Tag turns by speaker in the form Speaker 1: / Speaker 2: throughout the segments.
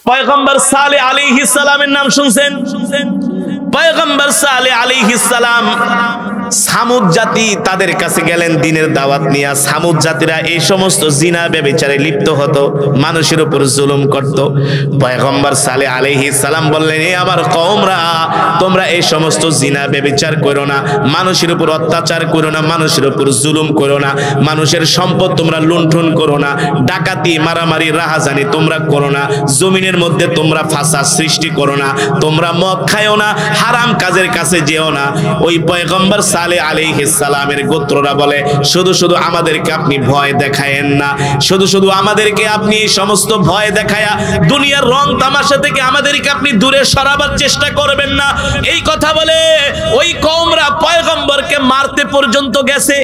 Speaker 1: পয়গম্বর সালেহ আলাইহিস সালামের নাম শুনছেন? পয়গম্বর সালেহ আলাইহিস সালাম সামুদ জাতি তাদের কাছে গেলেন দিনের দাওয়াত নিয়ে। সামুদ জাতিরা এই সমস্ত জিনা ব্যভিচারে লিপ্ত হতো, মানুষের উপর জুলুম করত। পয়গম্বর সালেহ আলাইহিস সালাম বললেন, এ আমার কওমরা, তোমরা এই সমস্ত জিনা ব্যভিচার করো না, মানুষের উপর অত্যাচার করো না, মানুষের উপর জুলুম করো না, মানুষের সম্পদ তোমরা লুণ্ঠন করো না, ডাকাতি মারামারি রাহাজানি তোমরা করো না, জমিনের মধ্যে তোমরা ফাসাদ সৃষ্টি করো না, তোমরা মদ খায়ও না, হারাম কাজের কাছে যেও না। ওই পয়গম্বর সালেহ আলাইহিস সালামের গোত্ররা বলে, শুধু শুধু আমাদেরকে আপনি ভয় দেখায়েন না, শুধু শুধু আমাদেরকে আপনি সমস্ত ভয় দেখায়া দুনিয়ার রং তামাশা থেকে আমাদেরকে আপনি দূরে সরাবার চেষ্টা করবেন না। এই কথা বলে ওই কওমরা পয়গম্বরকে মারতে পর্যন্ত গেছে।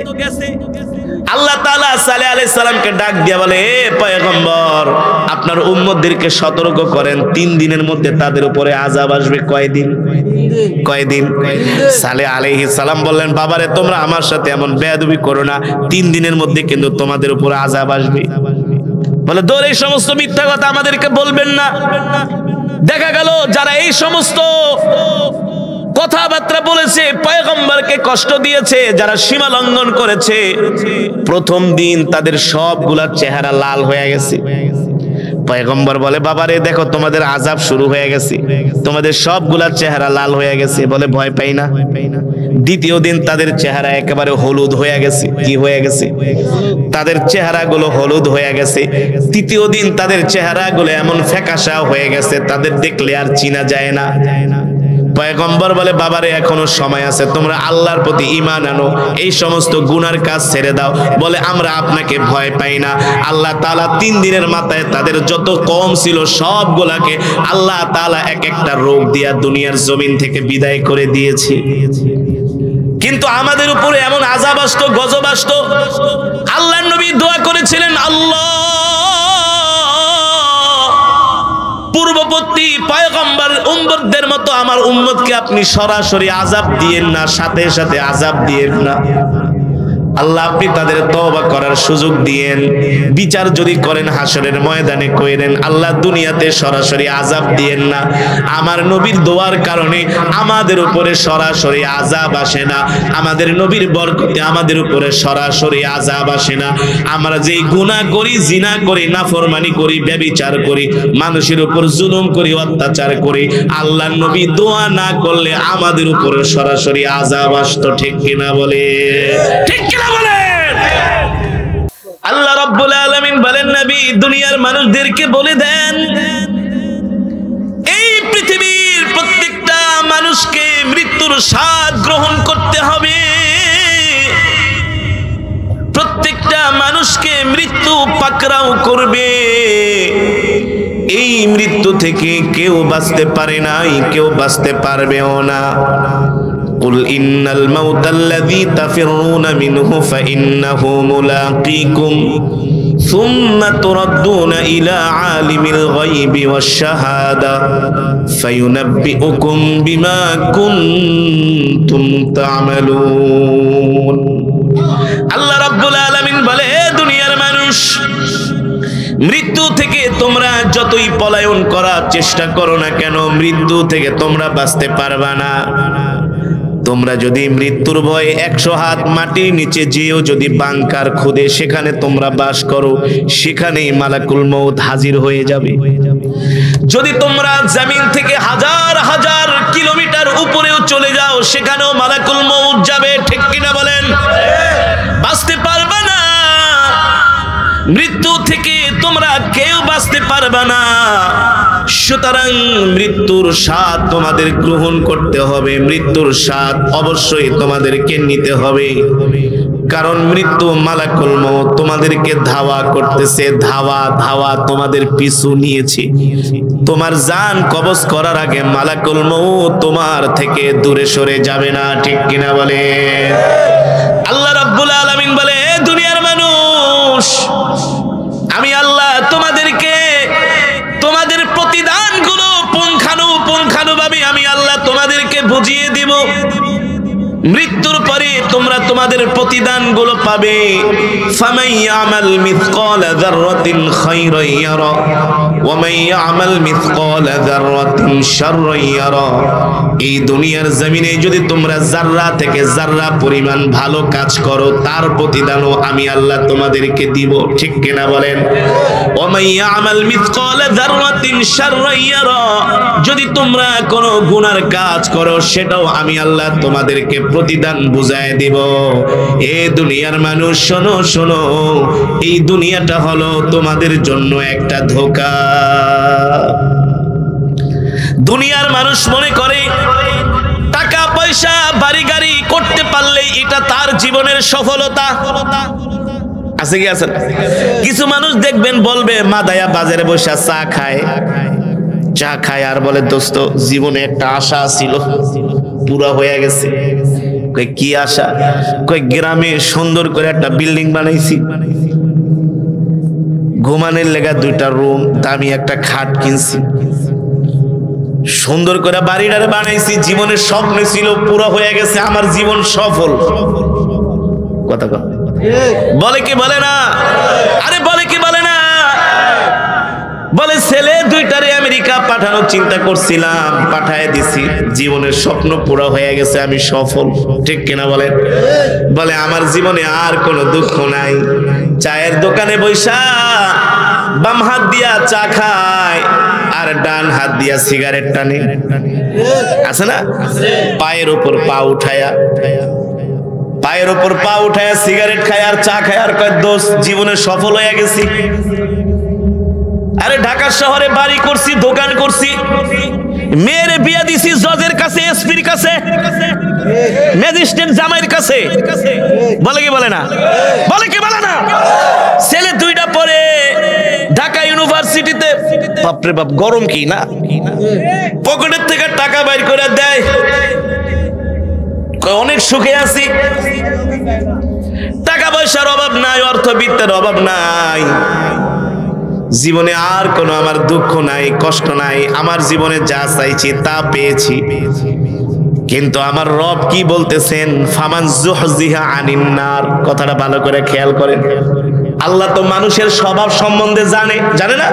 Speaker 1: আল্লাহ তাআলা সালেহ আলাইহিস সালামকে ডাক দিয়া বলে, এ পয়গম্বর, আপনার উম্মতদেরকে সতর্ক করেন, 3 দিনের মধ্যে তাদের উপরে আযাব আসবে। কয়দিন? সালেহ আলাইহিস সালাম বললেন, বাবারে তোমরা আমার সাথে এমন বেয়াদবি করো না, 3 দিনের মধ্যে কিন্তু তোমাদের উপরে আযাব আসবে। বলে, দৌড় এই সমস্ত মিথ্যা কথা আমাদেরকে বলবেন না। দেখা গেল যারা এই সমস্ত কথাবার্তা বলেছে, পয়গম্বরকে কষ্ট দিয়েছে, যারা সীমা লঙ্ঘন করেছে, প্রথম দিন তাদের সবগুলা চেহারা লাল হয়ে গেছে। পয়গম্বর বলে, বাবারে দেখো তোমাদের আযাব শুরু হয়ে গেছে, তোমাদের সবগুলা চেহারা লাল হয়ে গেছে। বলে, ভয় পাই না। দ্বিতীয় দিন তাদের চেহারা একেবারে হলুদ হয়ে গেছে। কি হয়ে গেছে? তাদের চেহারাগুলো হলুদ হয়ে গেছে। তৃতীয় দিন তাদের চেহারাগুলো এমন ফ্যাকাশা হয়ে গেছে, তাদের দেখলে আর চিনা যায় না। পয়গম্বর বলে, বাবারে এখনো সময় আছে, তোমরা আল্লাহর প্রতি ঈমান আনো, এই সমস্ত গুনার কাজ ছেড়ে দাও। বলে, আমরা আপনাকে ভয় পাই না। আল্লাহ তাআলা 3 দিনের মাথায় তাদের যত কওম ছিল সবগুলাকে আল্লাহ তাআলা এক একটা রোগ দিয়া দুনিয়ার জমিন থেকে বিদায় করে দিয়েছে। কিন্তু আমাদের উপরে এমন আযাব আসতো, গজব আসতো। আল্লাহর নবী দোয়া করেছিলেন, আল্লাহ পূর্ববর্তী পয়গম্বর উম্মতদের মতো আমার উম্মতকে আপনি সরাসরি আযাব দিয়েন না, সাথে সাথে আযাব দিয়েন না। আল্লাহ আপনি তাদের তওবা করার সুযোগ দিয়েন। বিচার যদি করেন হাসরের ময়দানে কইরেন, আল্লাহ দুনিয়াতে সরাসরি আযাব দিয়েন না। আমার নবীর দোয়ার কারণে আমাদের উপরে সরাসরি আযাব আসে না। আমাদের নবীর বরকতে আমাদের উপরে সরাসরি আযাব আসে না। আমরা যেই গুনাহ করি, জিনা করি, নাফরমানি করি, ব্যভিচার করি, মানুষের উপর জুলুম করি, অত্যাচার করি, আল্লাহর নবী দোয়া না করলে আমাদের উপরে সরাসরি আযাব আসতো। ঠিক কিনা বলে? ঠিক কিনা? আল্লাহ রাব্বুল আলামিন বলেন, নবী দুনিয়ার মানুষদেরকে বলে দেন, এই পৃথিবীর প্রত্যেকটা মানুষকে মৃত্যুর স্বাদ গ্রহণ করতে হবে। প্রত্যেকটা মানুষকে মৃত্যু পাকড়াও করবে। এই মৃত্যু থেকে কেউ বাঁচতে পারে নাই, কেউ বাঁচতে পারবেও না। قل إن الموت الذي تفرون منه فإنه ملاقيكم ثم تردون إلى عالم الغيب والشهادة فينبئكم بما كنتم تعملون। আল্লাহ রাব্বুল আলামিন বলে, দুনিয়ার মানুষ, মৃত্যু থেকে তোমরা যতই পলায়ন করার চেষ্টা করো না কেন, মৃত্যু থেকে তোমরা বাঁচতে পারবা না। তোমরা যদি মৃত্যুর ভয়ে 100 হাত মাটির নিচে যেও যদি বাংকার খুদে সেখানে তোমরা বাস করো, সেখানেই মালাকুল মউত হাজির হয়ে যাবে। যদি তোমরা জমিন থেকে হাজার হাজার কিলোমিটার উপরেও চলে যাও, সেখানেও মালাকুল মউত যাবে। ঠিক কিনা বলেন? বাঁচতে পারবে না। মৃত্যু থেকে তোমরা কেউ বাঁচতে পারবে না। সুতরাং মৃত্যুর স্বাদ তোমাদের গ্রহণ করতে হবে, মৃত্যুর স্বাদ অবশ্যই তোমাদেরকে নিতে হবে। কারণ মৃত্যু মালাকুল মউত তোমাদেরকে ধাওয়া করতেছে, ধাওয়া ধাওয়া তোমাদের পিছু নিয়েছে। তোমার জান কবজ করার আগে মালাকুল মউত তোমার থেকে দূরে সরে যাবে না। ঠিক কিনা বলে? আল্লাহ রাব্বুল আলামিন বলে, দুনিয়ার মানুষ, আমি আল্লাহ তোমাদেরকে তোমাদের প্রতিদানগুলো পুঙ্খানুপুঙ্খানুভাবে আমি আল্লাহ তোমাদেরকে বুঝিয়ে দিব। মৃত্যুর পরে তোমরা তোমাদের প্রতিদানগুলো পাবে। ফামান ইয়ামাল মিসকালা যাররাতিন খায়রান ইয়ারা ওয়া মান ইয়ামাল মিসকালা যাররাতিন শাররান ইয়ারা। এই দুনিয়ার জমিনে যদি তোমরা যাররা থেকে যাররা পরিমাণ ভালো কাজ করো, তার প্রতিদানও আমি আল্লাহ তোমাদেরকে দিব। ঠিক কিনা বলেন? ওয়া মান ইয়ামাল মিসকালা যাররাতিন শাররান ইয়ারা, যদি তোমরা কোনো গুনার কাজ করো সেটাও আমি আল্লাহ তোমাদেরকে প্রতিদান বুঝায় দিব। এ দুনিয়ার মানুষ শোনো শোনো, এই দুনিয়াটা হলো তোমাদের জন্য একটা ধোঁকা। দুনিয়ার মানুষ মনে করে টাকা পয়সা বাড়ি গাড়ি করতে পারলে এটা তার জীবনের সফলতা। আছে কি আছে? কিছু মানুষ দেখবেন বলবে মাদায়া বাজারে বসে চা খায়, চা খায় আর বলে দোস্ত জীবনে একটা আশা ছিল পুরা হয়ে গেছে। কই কি আশা? কই গ্রামে সুন্দর করে একটা বিল্ডিং বানাইছি, ঘুমানোর লেগা 2টা রুম, দামি একটা খাট কিনছি, সুন্দর করে বাড়িটারে বানাইছি, জীবনের স্বপ্ন ছিল পুরো হয়ে গেছে, আমার জীবন সফল। কথা কথা বলে কি বলে না? আরে বলে কি বলে না? বলে ছেলে 2টারে আমেরিকা পাঠানোর চিন্তা করছিলাম, পাঠায় দিছি, জীবনের স্বপ্ন পুরো হয়ে গেছে, আমি সফল। ঠিক কিনা বলেন? বলে আমার জীবনে আর কোনো দুঃখ নাই। চায়ের দোকানে বৈশা বাম হাত দিয়া চা খায় আর ডান হাত দিয়া সিগারেট টানে, আছে না? পায়ের উপর পা উঠায়া, পায়ের উপর পা উঠায়া সিগারেট খায় আর চা খায় আর কয় দোস্ত জীবনে সফল হয়ে গেছি। আরে ঢাকা শহরে বাড়ি করছি, দোকান করছি, মেয়ের বিয়া দিছি জজের কাছে, এসপির কাছে, ম্যাজিস্ট্রেট জামাইয়ের কাছে। বলে কি বলে না? বলে কি বলে না? ছেলে 2টা পরে ঢাকা ইউনিভার্সিটিতে, বাপরে বাপ গরম কি না, পকেটের থেকে টাকা বাইর করে দেয়, অনেক সুখে আছি, টাকা পয়সার অভাব নাই, অর্থবিত্তের অভাব নাই, জীবনে আর কোনো আমার দুঃখ নাই, কষ্ট নাই, আমার জীবনে যা চাইছি তা পেয়েছি। কিন্তু আমার রব কি বলতেছেন? ফামান যুহজিহা আনিন নার। কথাটা ভালো করে খেয়াল করেন। আল্লাহ তো মানুষের স্বভাব সম্বন্ধে জানে, জানে না?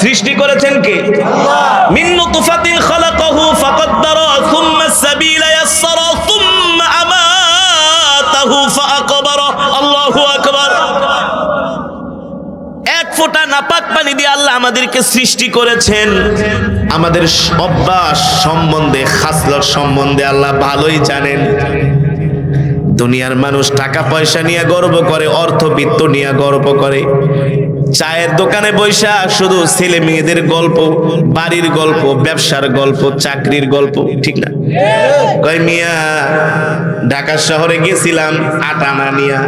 Speaker 1: সৃষ্টি করেছেন কে? আল্লাহ। মিন নুতফাতিন খালাকাহু ফাকদ্দারা সুম্মা সাবিলা ইয়াসসারা সুম্মা আমাতাহু ফাআকবারা। আল্লাহু আকবার। এক ফোঁটা নাপাক পানি দিয়ে আল্লাহ আমাদেরকে সৃষ্টি করেছেন। আমাদের অভ্যাস সম্বন্ধে, খাসলত সম্বন্ধে আল্লাহ ভালোই জানেন। দুনিয়ার মানুষ টাকা পয়সা নিয়ে গর্ব করে, অর্থবিত্ত নিয়ে গর্ব করে, চায়ের দোকানে বৈশা শুধু ছেলে মেয়েদের গল্প, বাড়ির গল্প, ব্যবসার গল্প, চাকরির গল্প। ঠিক না? কয় মিয়া ঢাকা শহরে গেছিলাম আটানা নিয়া,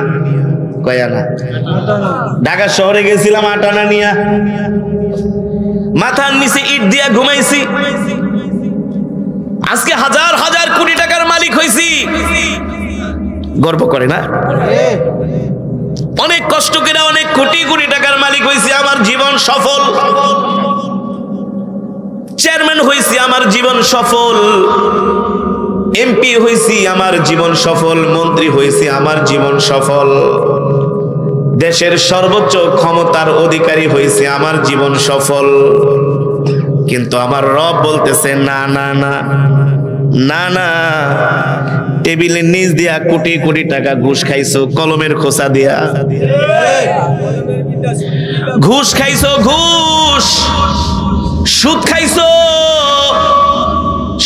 Speaker 1: কয়ানা ঢাকা শহরে গেছিলাম আটানা নিয়া, মাথার নিচে ইট দিয়া ঘুমাইছি, আজকে হাজার হাজার কোটি টাকার মালিক হইছি। গর্ব করে না? অনেক কষ্ট করে অনেক কোটি কোটি টাকার মালিক হইছি, আমার জীবন সফল। চেয়ারম্যান হইছি, আমার জীবন সফল। এমপি হইছি, আমার জীবন সফল। মন্ত্রী হইছি, আমার জীবন সফল। দেশের সর্বোচ্চ ক্ষমতার অধিকারী হইছে, আমার জীবন সফল। কিন্তু আমার রব বলতেছে না না না না না, টেবিলের নিচ দিয়া কোটি কোটি টাকা ঘুষ খাইছো, কলমের খোসা দিয়া ঘুষ খাইছো, ঘুষ, সুদ খাইছো,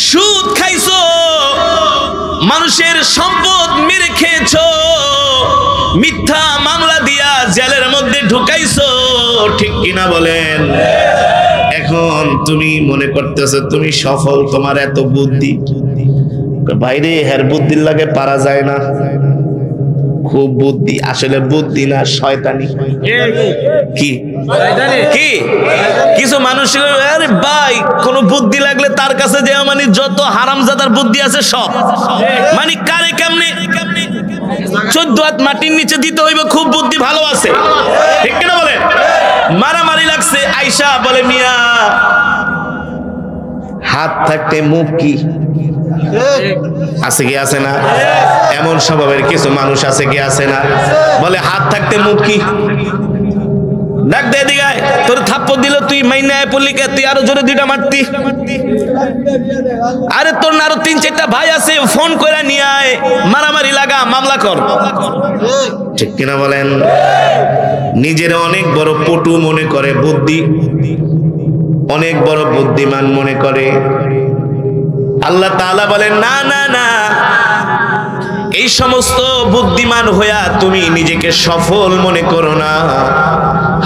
Speaker 1: সুদ খাইছো, মানুষের সম্পদ মেরে খেয়েছো, মিথ্যা মামলা দিয়া জেলের মধ্যে ঢুকাইছো। ঠিক কিনা বলেন? এখন তুমি মনে করতেছো তুমি সফল, তোমার এত বুদ্ধি। বাইরে হের বুদ্ধির লাগে পারা যায় না, খুব বুদ্ধি। আসলে বুদ্ধি না, শয়তানি। কি কি কিছু মানুষ আরে ভাই কোন বুদ্ধি লাগলে তার কাছে যে মানে যত হারামজাদার বুদ্ধি আছে সব, মানে কারে কেমনে 14 হাত মাটির নিচে দিতে হইবে, খুব বুদ্ধি ভালো আছে। ঠিক কিনা বলেন? মারামারি লাগছে, আয়সা বলে মিয়া হাত থাকতে মুখ কি? আছে কি আছে না? এমন স্বভাবের কিছু মানুষ আছে কি আছে না? বলে হাত থাকতে মুখ কি? ডাক দে দিকে আয়, তোর থাপ্পড় দিল তুই মাইনায় পড়লি কে? তুই আরো জোরে দুইটা মারতি। আরে তোর আরো 3-4টা ভাই আছে, ফোন করে নিয়ে আয়, মারামারি লাগা, মামলা কর। ঠিক কিনা বলেন? নিজের অনেক বড় পটু মনে করে, বুদ্ধি অনেক বড় বুদ্ধিমান মনে করে। আল্লাহ তাআলা বলেন না না না, এই সমস্ত বুদ্ধিমান হইয়া তুমি নিজেকে সফল মনে করো না,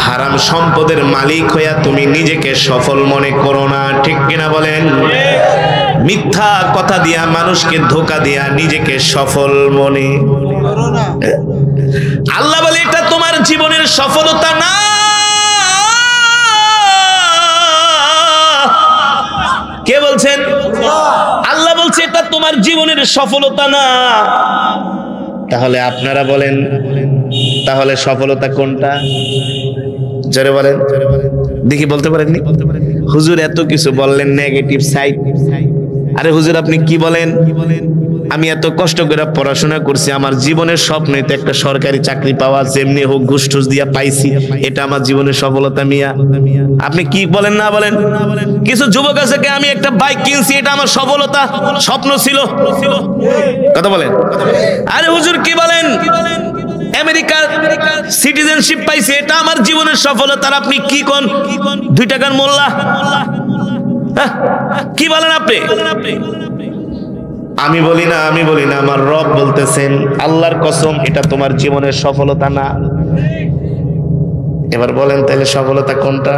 Speaker 1: হারাম সম্পদের মালিক হইয়া তুমি নিজেকে সফল মনে করো না। ঠিক কিনা বলেন? মিথ্যা কথা দিয়া, মানুষকে ধোঁকা দিয়া নিজেকে সফল মনে করো না। আল্লাহ বলে এটা তোমার জীবনের সফলতা না। কে বলছেন? আল্লাহ বলছে এটা তোমার জীবনের সফলতা না। তাহলে আপনারা বলেন, তাহলে সফলতা কোনটা? জোরে বলেন দেখি, বলতে পারেননি? হুজুর এত কিছু বললেন নেগেটিভ সাইড। আরে হুজুর আপনি কি বলেন? আমি এত কষ্ট করে পড়াশোনা করছি, আমার জীবনের স্বপ্ন তো একটা সরকারি চাকরি পাওয়া, যেমনি হোক ঘুষ টুস দিয়া পাইছি, এটা আমার জীবনের সফলতা। মিয়া আপনি কি বলেন না বলেন? কিছু যুবক আছে কে আমি একটা বাইক কিনছি, এটা আমার সফলতা, স্বপ্ন ছিল। কথা বলেন। আরে হুজুর কি বলেন? আমেরিকার সিটিজেনশিপ পাইছি, এটা আমার জীবনের সফলতা। আপনি কি কোন 2 টাকার মোল্লা? কি বলেন আপনি? আমি বলি না, আমি বলি না, আমার রব বলতেছেন, আল্লাহর কসম এটা তোমার জীবনের সফলতা না। এবার বলেন তাহলে সফলতা কোনটা?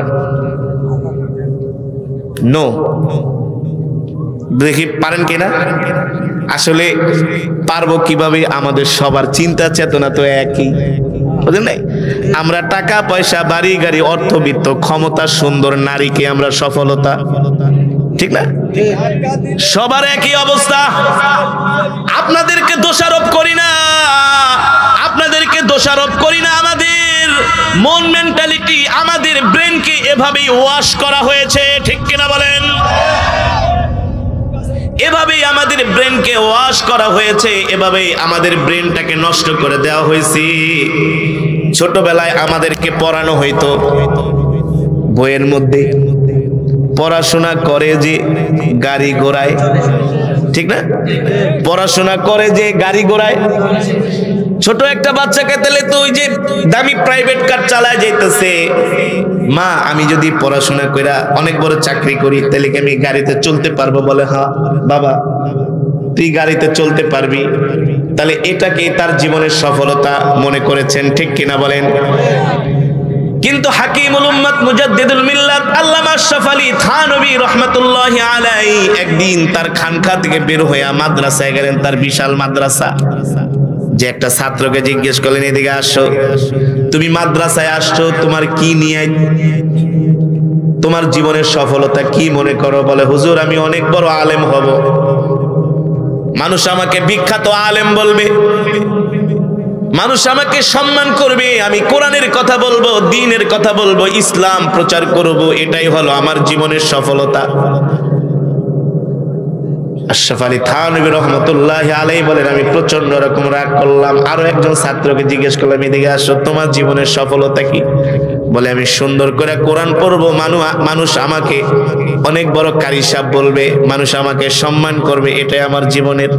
Speaker 1: নো। দেখি পারেন কিনা? আসলে পারবো কিভাবে? আমাদের সবার চিন্তা চেতনা তো একই, বুঝলেন নাই? আমরা টাকা পয়সা, বাড়ি গাড়ি, অর্থবিত্ত, ক্ষমতা, সুন্দর নারীকে আমরা সফলতা, ঠিক না? সবার একই অবস্থা। আপনাদেরকে দোষারোপ করি না, আপনাদেরকে দোষারোপ করি না। আমাদের মন মেন্টালিটি, আমাদের ব্রেনকে এভাবেই ওয়াশ করা হয়েছে, ঠিক কিনা বলেন? এভাবেই আমাদের ব্রেনকে ওয়াশ করা হয়েছে, এভাবেই আমাদের ব্রেনটাকে নষ্ট করে দেওয়া হয়েছে। ছোটবেলায় আমাদেরকে পড়ানো হইতো বইয়ের মধ্যে, পড়াশোনা করে যে গাড়ি ঘোড়ায়, ঠিক না? পড়াশোনা করে যে গাড়ি ঘোড়ায়। ছোট একটা বাচ্চাকে তাহলে তো ওই যে দামি প্রাইভেট কার চালায় যাইতেছে, মা আমি যদি পড়াশোনা কইরা অনেক বড় চাকরি করি তাহলে কি আমি গাড়িতে চলতে পারবো? বলে হ্যাঁ বাবা তুই গাড়িতে চলতে পারবি। তাহলে এটাকে তার জীবনের সফলতা মনে করেছেন, ঠিক কিনা বলেন? কিন্তু হাকিমুল উম্মাত মুজাদ্দিদুল মিল্লাত আল্লামা আশরাফ আলী থানভী রাহমাতুল্লাহি আলাইহি একদিন তার খানকা থেকে বের হয়ে মাদ্রাসায় গেলেন, তার বিশাল মাদ্রাসা। যে একটা ছাত্রকে জিজ্ঞেস করলেন, এদিকে আসো, তুমি মাদ্রাসায় আসছো, তোমার কি নিয়ে, তোমার জীবনের সফলতা কি মনে করো? বলে হুজুর আমি অনেক বড় আলেম হব, মানুষ আমাকে বিখ্যাত আলেম বলবে, মানুষ আমাকে সম্মান করবে, আমি কোরআনের কথা বলবো, দ্বীনের কথা বলবো, ইসলাম প্রচার করব, এটাই হলো আমার জীবনের সফলতা। আশরাফ আলী থানভী রাহমাতুল্লাহি আলাইহি বলেন, আমি প্রচন্ড রকম রাগ করলাম। আরো একজন ছাত্রকে জিজ্ঞেস করলাম, এদিকে আসো, তোমার জীবনের সফলতা কি? বলে আমি সুন্দর করে কোরআন পড়বো, মানুষ আমাকে অনেক বড় কারি সাহেব বলবে, মানুষ আমাকে সম্মান করবে, এটাই আমার জীবনের।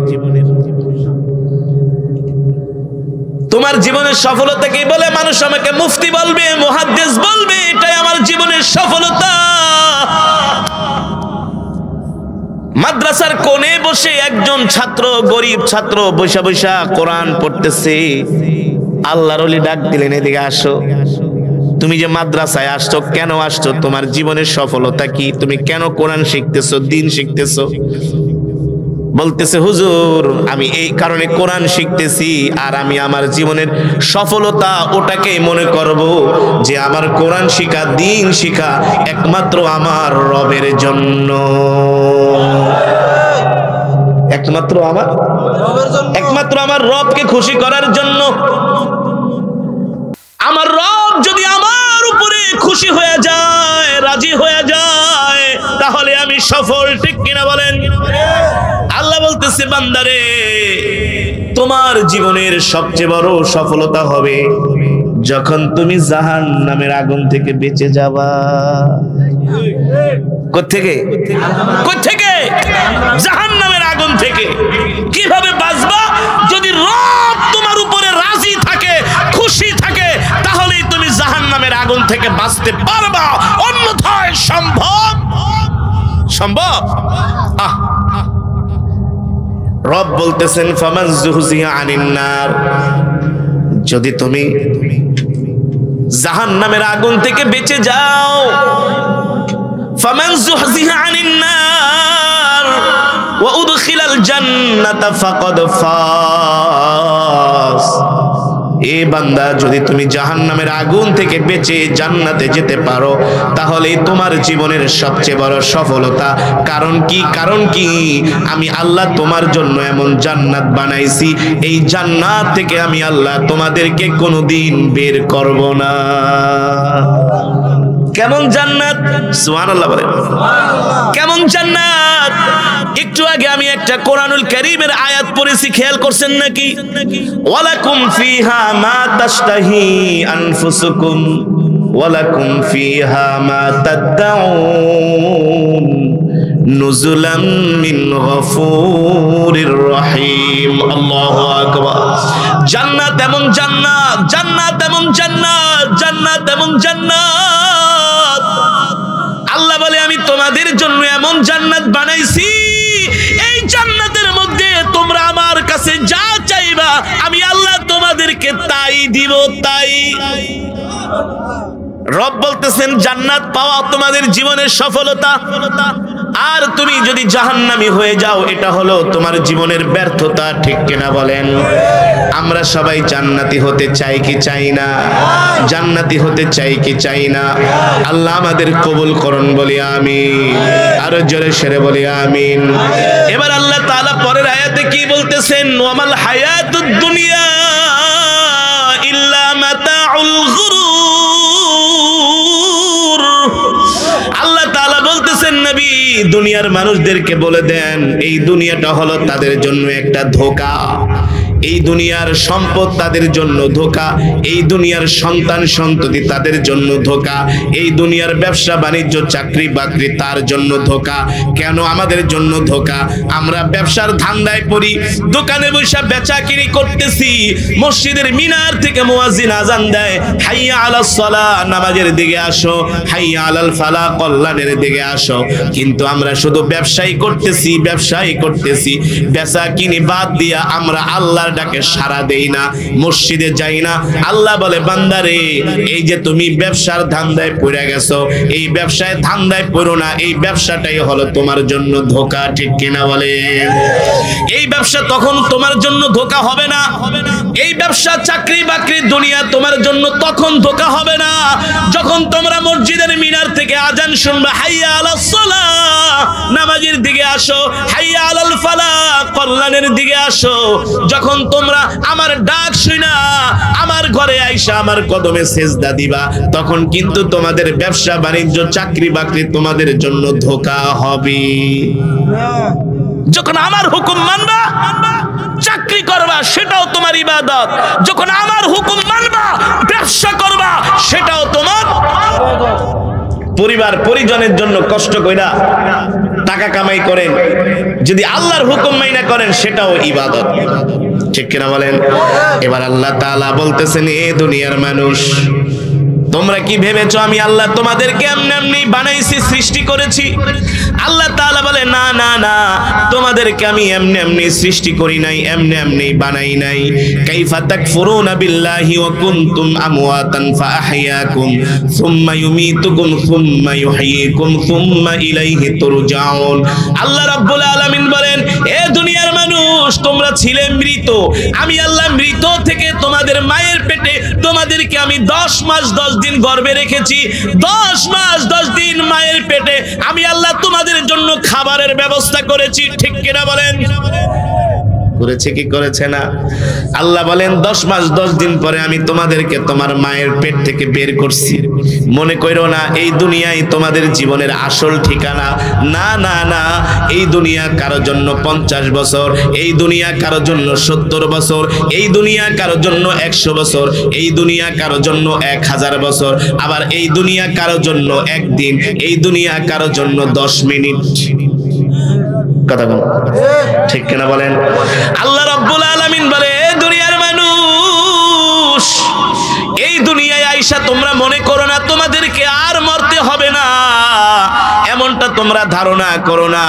Speaker 1: তোমার জীবনের সফলতা কি? বলে মানুষ আমাকে মুফতি বলবে, মুহাদ্দিস বলবে, এটাই আমার জীবনের সফলতা। মাদ্রাসার কোণে বসে একজন ছাত্র, গরিব ছাত্র, বৈশা বৈশা কোরআন পড়তেছে। আল্লাহর ওলি ডাক দিলেন, এদিকে আসো, তুমি যে মাদ্রাসায় আসছো, কেন আসছো? তোমার জীবনের সফলতা কি? তুমি কেন কোরআন শিখতেছো, দ্বীন শিখতেছো? বলতেছে হুজুর আমি এই কারণে কোরআন শিখতেছি, আর আমি আমার জীবনের সফলতা ওটাকেই মনে করব যে আমার কোরআন শিখা, দ্বীন শিখা একমাত্র আমার রবের জন্য, একমাত্র আমার রবকে খুশি করার জন্য। আমার রব যদি আমার উপরে খুশি হয়ে যায়, রাজি হয়ে যায়, তাহলে আমি সফল, ঠিক কিনা বলেন? আল্লাহ বলতে বলতেছে বান্দারে তোমার জীবনের সবচেয়ে বড় সফলতা হবে যখন তুমি জাহান্নামের আগুন থেকে বেঁচে যাবা। কোত্থেকে? জাহান্নামের আগুন থেকে। কিভাবে বাঁচবা? যদি রব তোমার উপরে রাজি থাকে, খুশি থাকে, তাহলেই তুমি জাহান্নামের আগুন থেকে বাঁচতে পারবা, অন্যথায় সম্ভব। রব বলতেছেন ফামান যুহজিহা আনিন নার, যদি তুমি জাহান্নামের আগুন থেকে বেঁচে যাও, ফামান যুহজিহা আনিন নার ওয়া উদখিলাল জান্নাতা ফাকাদ ফাজ। এ বান্দা, যদি তুমি জাহান্নামের আগুন থেকে বেঁচে জান্নাতে যেতে পারো, তাহলেই তোমার জীবনের সবচেয়ে বড় সফলতা। কারণ কি? আমি আল্লাহ তোমার জন্য এমন জান্নাত বানাইছি, এই জান্নাত থেকে আমি আল্লাহ তোমাদেরকে কোনোদিন বের করব না। কেমন জান্নাত? সুবহানাল্লাহ বলেন। কেমন জান্নাত? একটু আগে আমি একটা কোরআনুল কারীমের আয়াত পড়েছি, খেয়াল করছেন নাকি? ওয়ালাকুম ফিহা মা তাশতাহি আনফুসুকুম ওয়ালাকুম ফিহা মা তাদউন নুজুলাম মিন গফুরির রহিম। আল্লাহু আকবার। জান্নাত এমন জান্নাত, জান্নাত এমন জান্নাত, জান্নাত এমন জান্নাত। আল্লাহ বলে আমি তোমাদের জন্য এমন জান্নাত বানাইছি, এই জান্নাতের মধ্যে তোমরা আমার কাছে যা চাইবা আমি আল্লাহ তোমাদেরকে তাই দিব, তাই। রব বলতেছেন জান্নাত পাওয়া তোমাদের জীবনের সফলতা, আর তুমি যদি জাহান্নামী হয়ে যাও এটা হলো তোমার জীবনের ব্যর্থতা। ঠিক কিনা বলেন? আমরা সবাই জান্নাতি হতে চাই কি চাই না? জান্নাতি হতে চাই কি চাই না? আল্লাহ আমাদের কবুল করুন, বলি আমিন। আরো জোরে সেরে বলি আমিন। এবার আল্লাহ তাআলা পরের আয়াতে কি বলতেছেন? ওয়ামাল হায়াতুদ দুনিয়া ইল্লা মাতাউল গুরুর। আল্লাহ তাআলা বলতেছেন নবী, দুনিয়ার মানুষদেরকে বলে দেন এই দুনিয়াটা হলো তাদের জন্য একটা ধোঁকা। এই দুনিয়ার সম্পদ তাদের জন্য ধোঁকা, এই দুনিয়ার সন্তান সন্ততি তাদের জন্য ধোঁকা, এই দুনিয়ার ব্যবসা বাণিজ্য চাকরি বাকরি তার জন্য ধোঁকা। কেন আমাদের জন্য ধোঁকা? আমরা ব্যবসার ধান্দায় পড়ি, দোকানে বসে বেচা কিনি করতেছি, মসজিদের মিনার থেকে মুয়াজ্জিন আজান দেয় হাইয়া আলাস সালাহ, নামাজের দিকে আসো, হাইয়া আলাল ফালাহ, কল্যাণের দিকে আসো। কিন্তু আমরা শুধু ব্যবসায়ী করতেছি, বেচা কিনি বাদ দিয়া আমরা আল্লাহ ডাকে সাড়া দেই না, মসজিদে যাই না। আল্লাহ বলে বান্দারে, এই যে তুমি ব্যবসার ধান্দায় পড়ে গেছো, এই ব্যবসায় ধান্দায় পড়ো না, এই ব্যবসাটাই হলো তোমার জন্য ধোঁকা। ঠিক কিনা বলে? এই ব্যবসা তখন তোমার জন্য ধোঁকা হবে না, এই ব্যবসা চাকরি বাকরি দুনিয়া তোমার জন্য তখন ধোঁকা হবে না যখন তোমরা মসজিদের মিনার থেকে আজান শুনবা হাইয়া আলাস সালাহ, নামাজের দিকে আসো, হাইয়া আলাল ফালাহ, কল্যাণের দিকে আসো। যখন তোমরা আমার ডাক শুনা আমার ঘরে আইসা আমার কদমে সেজদা দিবা, তখন কিন্তু তোমাদের ব্যবসা বাণিজ্য চাকরি বাকরি তোমাদের জন্য ধোঁকা হবে। যখন আমার হুকুম মানবা, চাকরি করবা সেটাও তোমার ইবাদত। যখন আমার হুকুম মানবা, ব্যবসা করবা সেটাও তোমার। পরিবার পরিজনের জন্য কষ্ট কইরা টাকা কামাই করেন, যদি আল্লাহর হুকুম মাইনা করেন সেটাও ইবাদত। ঠিক কিনা বলেন? এবার আল্লাহ তাআলা বলতেছেন, এ দুনিয়ার মানুষ, তোমরা কি ভেবেছো আমি আল্লাহ তোমাদেরকে এমনি এমনি বানাইছি, সৃষ্টি করেছি? আল্লাহ তাআলা বলে না না না, তোমাদেরকে আমি এমনি এমনি সৃষ্টি করি নাই, এমনি এমনি বানাই নাই। কাইফা তাকফুরুনা বিল্লাহি ওয়া কুনতুম আমওয়াতান ফাআহইয়াকুম সুম্মা ইউমীতুকুম সুম্মা ইউহয়িকুম সুম্মা ইলাইহি তুরজাউন। আল্লাহ রাব্বুল আলামিন বলেন, এ দুনিয়ার মানুষ, তোমরা ছিলে মৃত, আমি আল্লাহ মৃত থেকে তোমাদের মায়ের পেটে তোমাদেরকে আমি 10 মাস 10 দিন গর্ভে রেখেছি। 10 মাস 10 দিন মায়ের পেটে আমি আল্লাহ তোমাদের জন্য খাবারের ব্যবস্থা করেছি। ঠিক কিনা বলেন? করেছে কি করেছে না? আল্লাহ বলেন 10 মাস 10 দিন পরে আমি তোমাদেরকে তোমার মায়ের পেট থেকে বের করছি। মনে করো না এই দুনিয়ায় তোমাদের জীবনের আসল ঠিকানা। না না না, এই দুনিয়া কারো জন্য 50 বছর, এই দুনিয়া কারো জন্য 70 বছর, এই দুনিয়া কারো জন্য 100 বছর, এই দুনিয়া কারো জন্য 1000 বছর, আবার এই দুনিয়া কারো জন্য একদিন, এই দুনিয়া কারো জন্য 10 মিনিট। কথা বল ঠিক কিনা বলেন? আল্লাহ রাব্বুল আলামিন বলে, দুনিয়ার মানুষ, এই দুনিয়ায় আইসা তোমরা মনে করো না তোমাদেরকে আর মরতে হবে না, এমনটা তোমরা ধারণা করো না,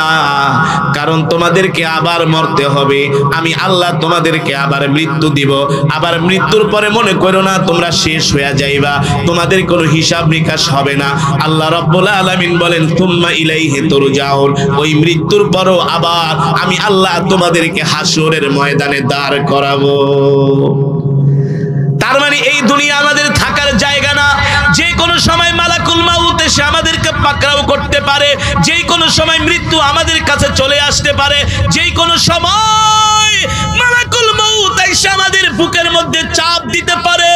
Speaker 1: কারণ তোমাদেরকে আবার মরতে হবে। আমি আল্লাহ তোমাদেরকে আবার মৃত্যু দিব, আবার মৃত্যুর পরে মনে করো না তোমরা শেষ হয়ে যাইবা, তোমাদের কোনো হিসাব নিকাশ হবে না। আল্লাহ রাব্বুল আলামিন বলেন, তুম্মা ইলাইহি তুরজাউন, ওই মৃত্যুর পরও আবার আমি আল্লাহ তোমাদেরকে হাসরের ময়দানে দাঁড় করাবো। তার মানে এই দুনিয়া আমাদের থাকার জায়গা না। যে কোনো সময় মালাকুল মাউত এসে আমাদেরকে পাকড়াও করতে পারে, যে কোনো সময় মৃত্যু আমাদের কাছে চলে আসতে পারে, যে কোনো সময় মালাকুল মাউত এসে আমাদের বুকের মধ্যে চাপ দিতে পারে,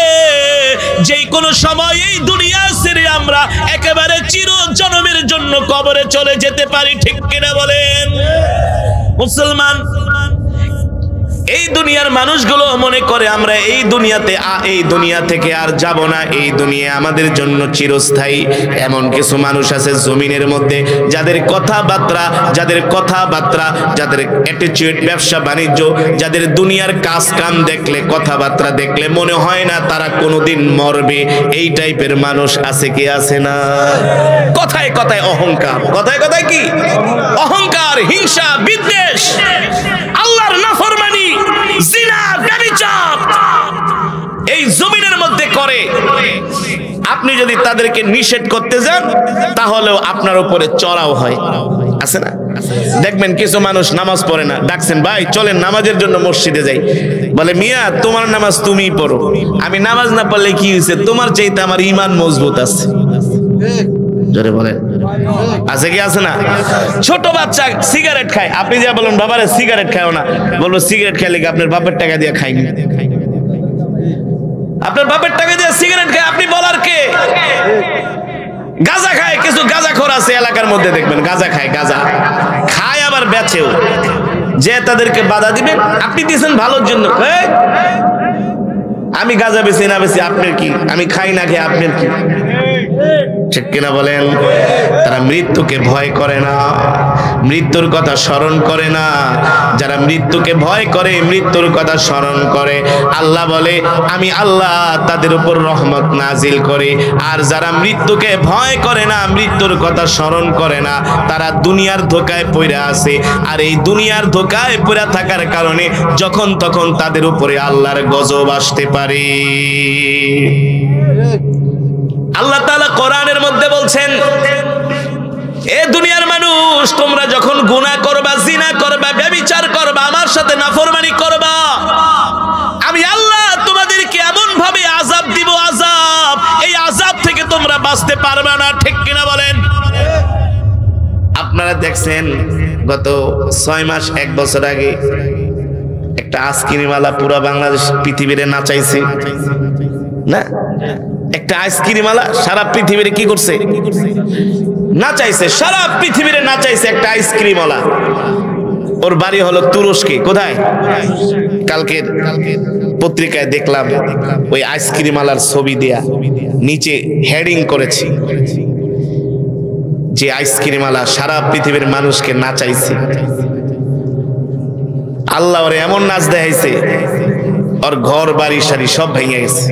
Speaker 1: যে কোনো সময় এই দুনিয়া ছেড়ে আমরা একেবারে চিরজন্মের জন্য কবরে চলে যেতে পারি। ঠিক কিনা বলেন? মুসলমান, এই দুনিয়ার মানুষগুলো মনে করে আমরা এই দুনিয়া থেকে আর যাব না, এই দুনিয়া আমাদের জন্য চিরস্থায়ী। এমন কিছু মানুষ আছে জমিনের মধ্যে যাদের কথাবার্তা, যাদের অ্যাটিটিউড, ব্যবসা বাণিজ্য, যাদের দুনিয়ার কাজ কাম দেখলে, কথাবার্তা দেখলে মনে হয় না তারা কোনোদিন মরবে। এই টাইপের মানুষ আছে কি আছে না? কথায় কথায় অহংকার, কথায় কথায় কি অহংকার, হিংসা, বিদ্বেষ, আল্লাহর নাফরমানি, জিনা, ব্যভিচার এই জমিনের মধ্যে করে। আপনি যদি তাদেরকে নিষেধ করতে যান তাহলেও আপনার উপরে চড়াও হয়, আছে না? দেখবেন কিছু মানুষ নামাজ পড়ে না, ডাকছেন ভাই চলেন নামাজের জন্য মসজিদে যাই, বলে মিয়া তোমার নামাজ তুমিই পড়ো, আমি নামাজ না পড়লে কি হয়েছে, তোমার চাইতে আমার ঈমান মজবুত আছে। জোরে বলেন আছে কি আছে না? ছোট বাচ্চা সিগারেট খায়, আপনি যা বলেন বাবারে সিগারেট খাও না, বলবো সিগারেট খাইলে কি আপনার বাপের টাকা দিয়ে খাইনি? আপনার বাপের টাকা দিয়ে সিগারেট খায়, আপনি বলার কে? গাঁজা খায়, কিছু গাঁজাখোর আছে এলাকার মধ্যে, দেখবেন গাঁজা খায় আবার বেচেও। যে তাদেরকে বাধা দিবেন, আপনি দিয়েছেন ভালোর জন্য, আমি গাঁজা বেশি না বেশি আপনার কি, আমি খাই না খেয়ে আপনার কি? ঠিক কিনা বলেন? তারা মৃত্যুকে ভয় করে না, মৃত্যুর কথা স্মরণ করে না। যারা মৃত্যুকে ভয় করে, মৃত্যুর কথা স্মরণ করে, আল্লাহ বলে আমি আল্লাহ তাদের উপর রহমত নাজিল করে। আর যারা মৃত্যুকে ভয় করে না, মৃত্যুর কথা স্মরণ করে না, তারা দুনিয়ার ধোঁকায় পড়ে আছে। আর এই দুনিয়ার ধোঁকায় পড়ে থাকার কারণে যখন তখন তাদের উপরে আল্লাহর গজব আসতে পারে। আল্লাহ তাআলা কোরআনের মধ্যে বলছেন, এ দুনিয়ার মানুষ, তোমরা যখন গুনাহ করবা, জিনা করবা, ব্যভিচার করবা, আমার সাথে নাফরমানি করবা, আমি আল্লাহ তোমাদেরকে এমন ভাবে আযাব দিব, আযাব, এই আযাব থেকে তোমরা বাঁচতে পারবে না। ঠিক কিনা বলেন? আপনারা দেখছেন গত 6 মাস 1 বছর আগে একটা আইসক্রিমওয়ালা পুরো বাংলাদেশ পৃথিবীরে নাচাইছে না? একটা আইসক্রিমওয়ালা সারা পৃথিবীরে কি করছে? নাচাইছে, সারা পৃথিবীরে নাচাইছে একটা আইসক্রিমওয়ালা। ওর বাড়ি হলো তুরস্কে। কোথায়? কালকের পত্রিকায় দেখলাম ওই আইসক্রিমওয়ালার ছবি দেয়া, নিচে হেডিং করেছে যে আইসক্রিমওয়ালা সারা পৃথিবীর মানুষকে নাচাইছে। আল্লাহ ওরে এমন নাচ দেখাইছে, ওর ঘর বাড়ি সারি সব ভেঙে গেছে।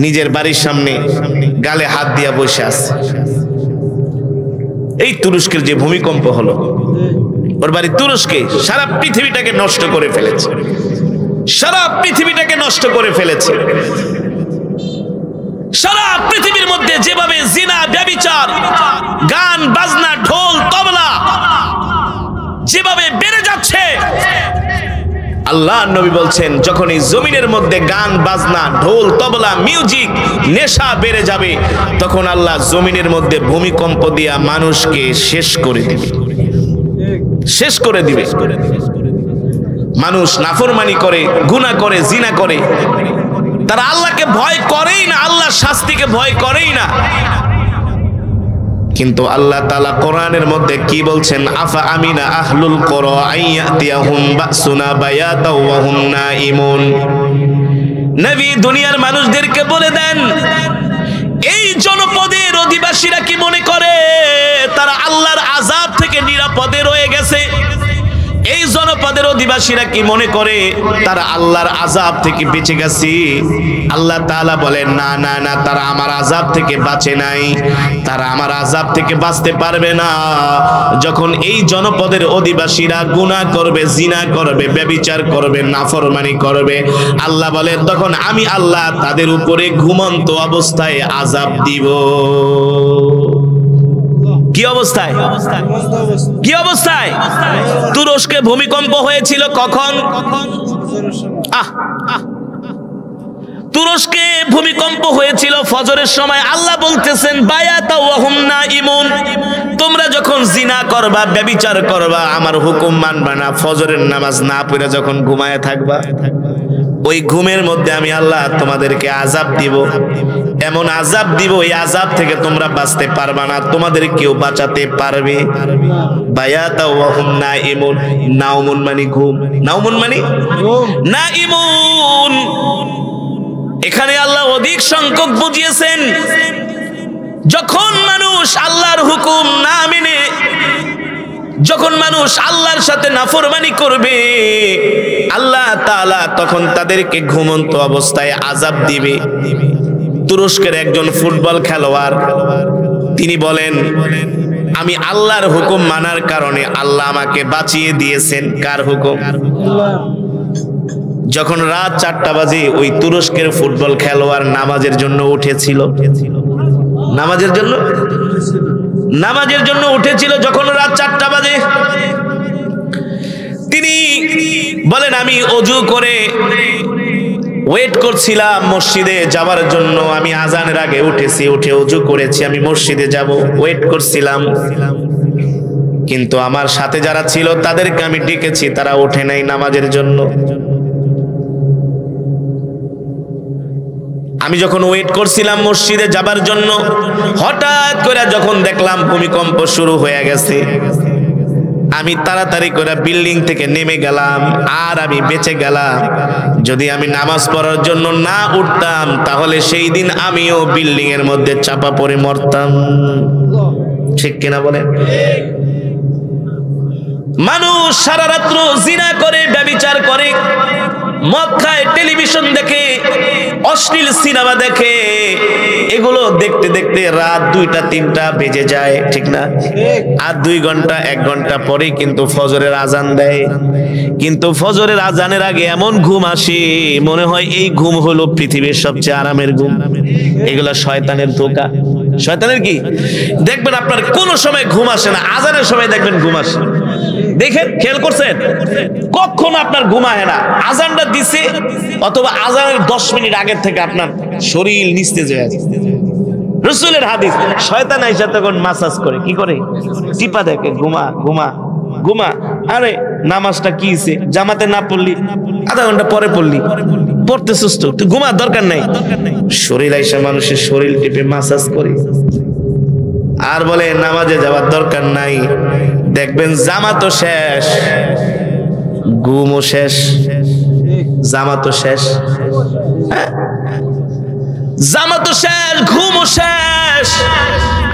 Speaker 1: নিজের বাড়ির সামনে গালে হাত দিয়া বসে আছে। এই তুরস্কের যে ভূমিকম্প হলো, ওর বাড়ি তুরস্কে, সারা পৃথিবীটাকে নষ্ট করে ফেলেছে, সারা পৃথিবীটাকে নষ্ট করে ফেলেছে। সারা পৃথিবীর মধ্যে যেভাবে জিনা, ব্যভিচার, গান বাজনা, ঢোল তবলা যেভাবে বেড়ে যাচ্ছে, আল্লাহ নবী বলছেন যখন এই জমিনের মধ্যে গান বাজনা, ঢোল তবলা, মিউজিক, নেশা বেড়ে যাবে, তখন আল্লাহ জমিনের মধ্যে ভূমিকম্প দিয়া মানুষকে শেষ করে দিবে, শেষ করে দিবে। মানুষ নাফরমানি করে, গুনাহ করে, জিনা করে, তারা আল্লাহকে ভয় করেই না, আল্লাহর শাস্তিকে ভয় করেই না। কিন্তু আল্লাহ তাআলা কোরআনের মধ্যে কি বলছেন? আফা আমিনা আহলুল কুরা আইয়াতিয়াহুম বাসুনা বায়াতাও ওয়া হুম নাইমুন। নবী দুনিয়ার মানুষদেরকে বলে দেন, এই জনপদের অধিবাসীরা কি মনে করে তারা আল্লাহর আযাব থেকে নিরাপদে রয়ে গেছে? এই জনপদের অধিবাসীরা কি মনে করে তারা আল্লাহর আযাব থেকে বেঁচে গেছে? আল্লাহ তাআলা বলেন, না না না, তারা আমার আযাব থেকে বাঁচে নাই, তারা আমার আযাব থেকে বাঁচতে পারবে না। যখন এই জনপদের অধিবাসীরা গুনাহ করবে, জিনা করবে, ব্যভিচার করবে, নাফরমানি করবে, আল্লাহ বলেন তখন আমি আল্লাহ তাদের উপরে ঘুমন্ত অবস্থায় আযাব দিব। কি অবস্থায়? কি অবস্থায়? তুরস্কে ভূমিকম্প হয়েছিল কখন? তুরস্কে ভূমিকম্প হয়েছিল ফজরের সময়। আল্লাহ বলতেছেন বায়াতা ওয়া হুম নাইমুন, তোমরা যখন জিনা করবা, ব্যভিচার করবা, আমার হুকুম মানবা না, ফজরের নামাজ না পড়ে যখন ঘুমায় থাকবা, ওই ঘুমের মধ্যে আমি আল্লাহ তোমাদেরকে আযাব দিব, এমন আযাব দিব, এই আযাব থেকে তোমরা বাঁচতে পারবা না, তোমাদের কেউ বাঁচাতে পারবে। বায়াতা ওয়া হুম নাইমুন, নাউমুন মানে ঘুম, নাউমুন মানে নাইমুন। এখানে আল্লাহ অধিক সংখ্যক বুঝিয়েছেন, যখন মানুষ আল্লাহর হুকুম না মেনে, যখন মানুষ আল্লাহর সাথে নাফরমানি করবে, আল্লাহ তাআলা তখন তাদেরকে ঘুমন্ত অবস্থায় আযাব দিবে। তুরস্কের একজন ফুটবল খেলোয়াড় তিনি বলেন, আমি আল্লাহর হুকুম মানার কারণে আল্লাহ আমাকে বাঁচিয়ে দিয়েছেন। কার হুকুম? যখন রাত 4টা বাজে ওই তুরস্কের ফুটবল খেলোয়াড় নামাজের জন্য উঠেছিল, নামাজের জন্য উঠেছিল, যখন রাত 4টা বাজে তিনি বলেন, আমি ওযু করে ওয়েট করছিলাম মসজিদে যাওয়ার জন্য, আমি আজানের আগে উঠেছি, উঠে ওযু করেছি, আমি মসজিদে যাব, ওয়েট করছিলাম, কিন্তু আমার সাথে যারা ছিল তাদেরকে আমি ডেকেছি, তারা ওঠে নাই নামাজের জন্য। আমি যখন ওয়েট করছিলাম মসজিদে যাবার জন্য, হঠাৎ করে যখন দেখলাম ভূমিকম্প শুরু হয়ে গেছে, আমি তাড়াতাড়ি করে বিল্ডিং থেকে নেমে গেলাম, আর আমি বেঁচে গেলাম। যদি আমি নামাজ পড়ার জন্য না উঠতাম, তাহলে সেই দিন আমিও বিল্ডিং এর মধ্যে চাপা পড়ে মরতাম। ঠিক কিনা বলেন? মানুষ সারা রাত্র জিনা করে, ব্যভিচার করে, মদ খায়, টেলিভিশন দেখে, অশ্লীল সিনেমা দেখে, এগুলো দেখতে দেখতে রাত 2টা 3টা বেজে যায়, ঠিক না? আর 2 ঘন্টা 1 ঘন্টা পরে কিন্তু ফজরের আজান দেয়, কিন্তু ফজরের আজানের আগে এমন ঘুম আসে মনে হয় এই ঘুম হলো পৃথিবীর সবচেয়ে আরামের ঘুম। এগুলা শয়তানের ধোঁকা। শয়তানের কি? দেখবেন আপনার কোনো সময় ঘুম আসে না, আজানের সময় দেখবেন ঘুম আসে। দেখেন, খেয়াল করছেন? কখনো আপনার ঘুম আসে না, আজানটা দিছে অথবা আজানের 10 মিনিট আগের থেকে আপনার শরীর নিস্তেজ হয়ে আছে। রাসূলের হাদিস, শয়তান আইসা তখন মাসাজ করে, কি করে? টিপা দেখে, ঘুমা ঘুমা ঘুমা। আরে নামাজটা কি হইছে, জামাতে না পড়লি, আধা ঘন্টা পরে পড়লি, পড়তে সুস্থ, তুই ঘুমার দরকার নাই। শরীর আইসা মানুষের শরীর টিপে মাসাজ করে আর বলে নামাজে যাওয়ার দরকার নাই। দেখবেন জামাতও শেষ, ঘুমও শেষ, জামাতও শেষ, জামাতও শেষ, ঘুমও শেষ।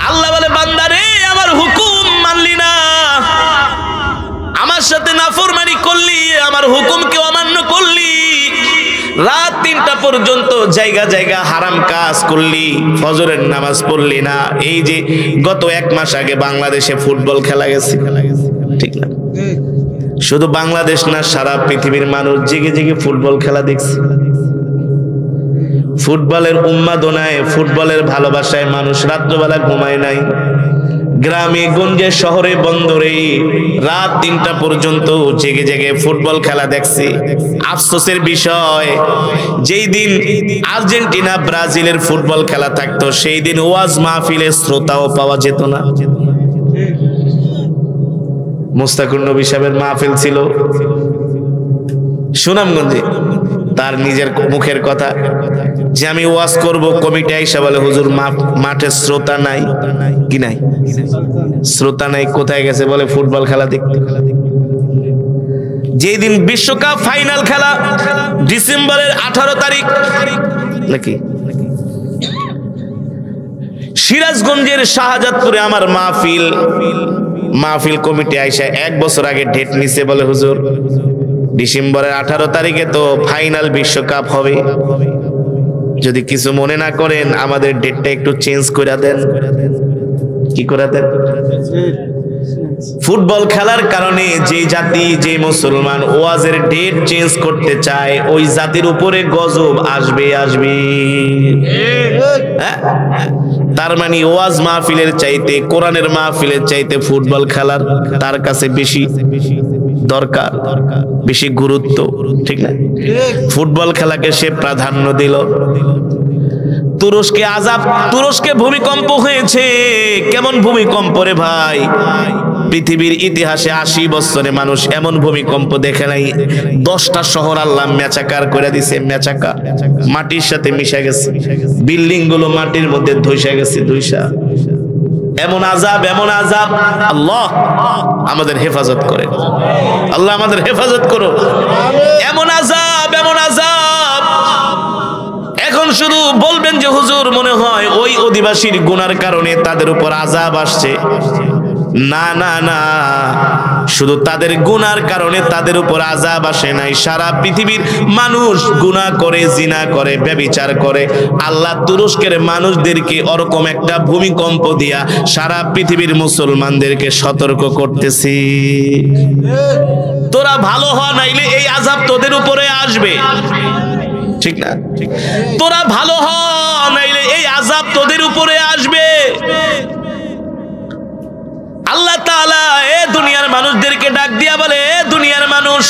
Speaker 1: আল্লাহ বলে, বান্দা রে, আমার হুকুম মানলি না, আমার সাথে নাফরমানি করলি, আমার হুকুমকে অমান্য করলি, রাত 3টা পর্যন্ত জায়গা জায়গা হারাম কাজ করলি, ফজরের নামাজ পড়লি না। এই যে গত 1 মাস আগে বাংলাদেশে ফুটবল খেলা গেছে, ঠিক না? শুধু বাংলাদেশ না, সারা পৃথিবীর মানুষ জেগে জেগে ফুটবল খেলা দেখছে। ফুটবলের উন্মাদনায়, ফুটবলের ভালোবাসায় মানুষ রাত্রবেলা ঘুমায় নাই। গ্রামে গঞ্জে, শহরে বন্দরে রাত 3টা পর্যন্ত জেগে জেগে ফুটবল খেলা দেখছে। আফসোসের বিষয়, যেই দিন আর্জেন্টিনা ব্রাজিলের ফুটবল খেলা থাকতো, সেই দিন ওয়াজ মাহফিলে শ্রোতাও পাওয়া যেত না। মুস্তাকুর নবী সাহেবের মাহফিল ছিল, সুনামগঞ্জে, তার নিজের মুখের কথা যে আমি ওয়াজ করব, কমিটি আইসা বলে হুজুর মাঠে শ্রোতা নাই। কি নাই? শ্রোতা নাই। কোথায় গেছে বলে ফুটবল খেলা দেখতে। যেই দিন বিশ্বকাপ ফাইনাল খেলা ডিসেম্বরের 18 তারিখ নাকি সিরাজগঞ্জের শাহজাদপুরে আমার মাহফিল কমিটি আইসা 1 বছর আগে ডেট নিছে, বলে হুজুর ডিসেম্বরের 18 তারিখে তো ফাইনাল বিশ্বকাপ হবে, যদি কিছু মনে না করেন আমাদের ডেটটা একটু চেঞ্জ করে দেন। কি করে দেন? ফুটবল খেলার কারণে যে জাতি, যে মুসলমান ওয়াজের ডেট চেঞ্জ করতে চায়, ওই জাতির উপরে গজব আসবে। তার মানে ওয়াজ মাহফিলের চাইতে, কোরআনের মাহফিলের চাইতে ফুটবল খেলার তার কাছে বেশি দরকার, বেশি গুরুত্ব, ঠিক না? ফুটবল খেলাকে সে প্রাধান্য দিল। তুরস্কে ভূমিকম্প হয়েছে। কেমন ভূমিকম্প রে ভাই! পৃথিবীর ইতিহাসে 80 বছরে মানুষ এমন ভূমিকম্প দেখে নাই। 10টা শহর আল্লাহ মেচাকার করে দিছে। মেচাকা, মাটির সাথে মিশে গেছে, বিল্ডিং গুলো মাটির মধ্যে ধসে গেছে। এমন আযাব, এমন আযাব। আল্লাহ আমাদের হেফাজত করে, আল্লাহ আমাদের হেফাজত করো। এমন আযাব, এমন আযাব। এখন শুধু বলবেন যে হুজুর মনে হয় ওই অধিবাসীর গুনার কারণে তাদের উপর আযাব আসছে। না না না, শুধু তাদের গুনার কারণে তাদের উপর আযাব আসে নাই। সারা পৃথিবীর মানুষ গুনাহ করে, জিনা করে, ব্যভিচার করে। আল্লাহ তুরস্কের মানুষদেরকে ওরকম একটা ভূমিকম্প দিয়া সারা পৃথিবীর মুসলমানদেরকে সতর্ক করতেছে, তোরা ভালো হ, নাইলে এই আযাব তোদের উপরে আসবে। ঠিক না? তোরা ভালো হ, নাইলে এই আযাব তোদের উপরে আসবে। আল্লাহ তাআলা এ দুনিয়ার মানুষদেরকে ডাক দিয়া বলে, এ দুনিয়ার মানুষ,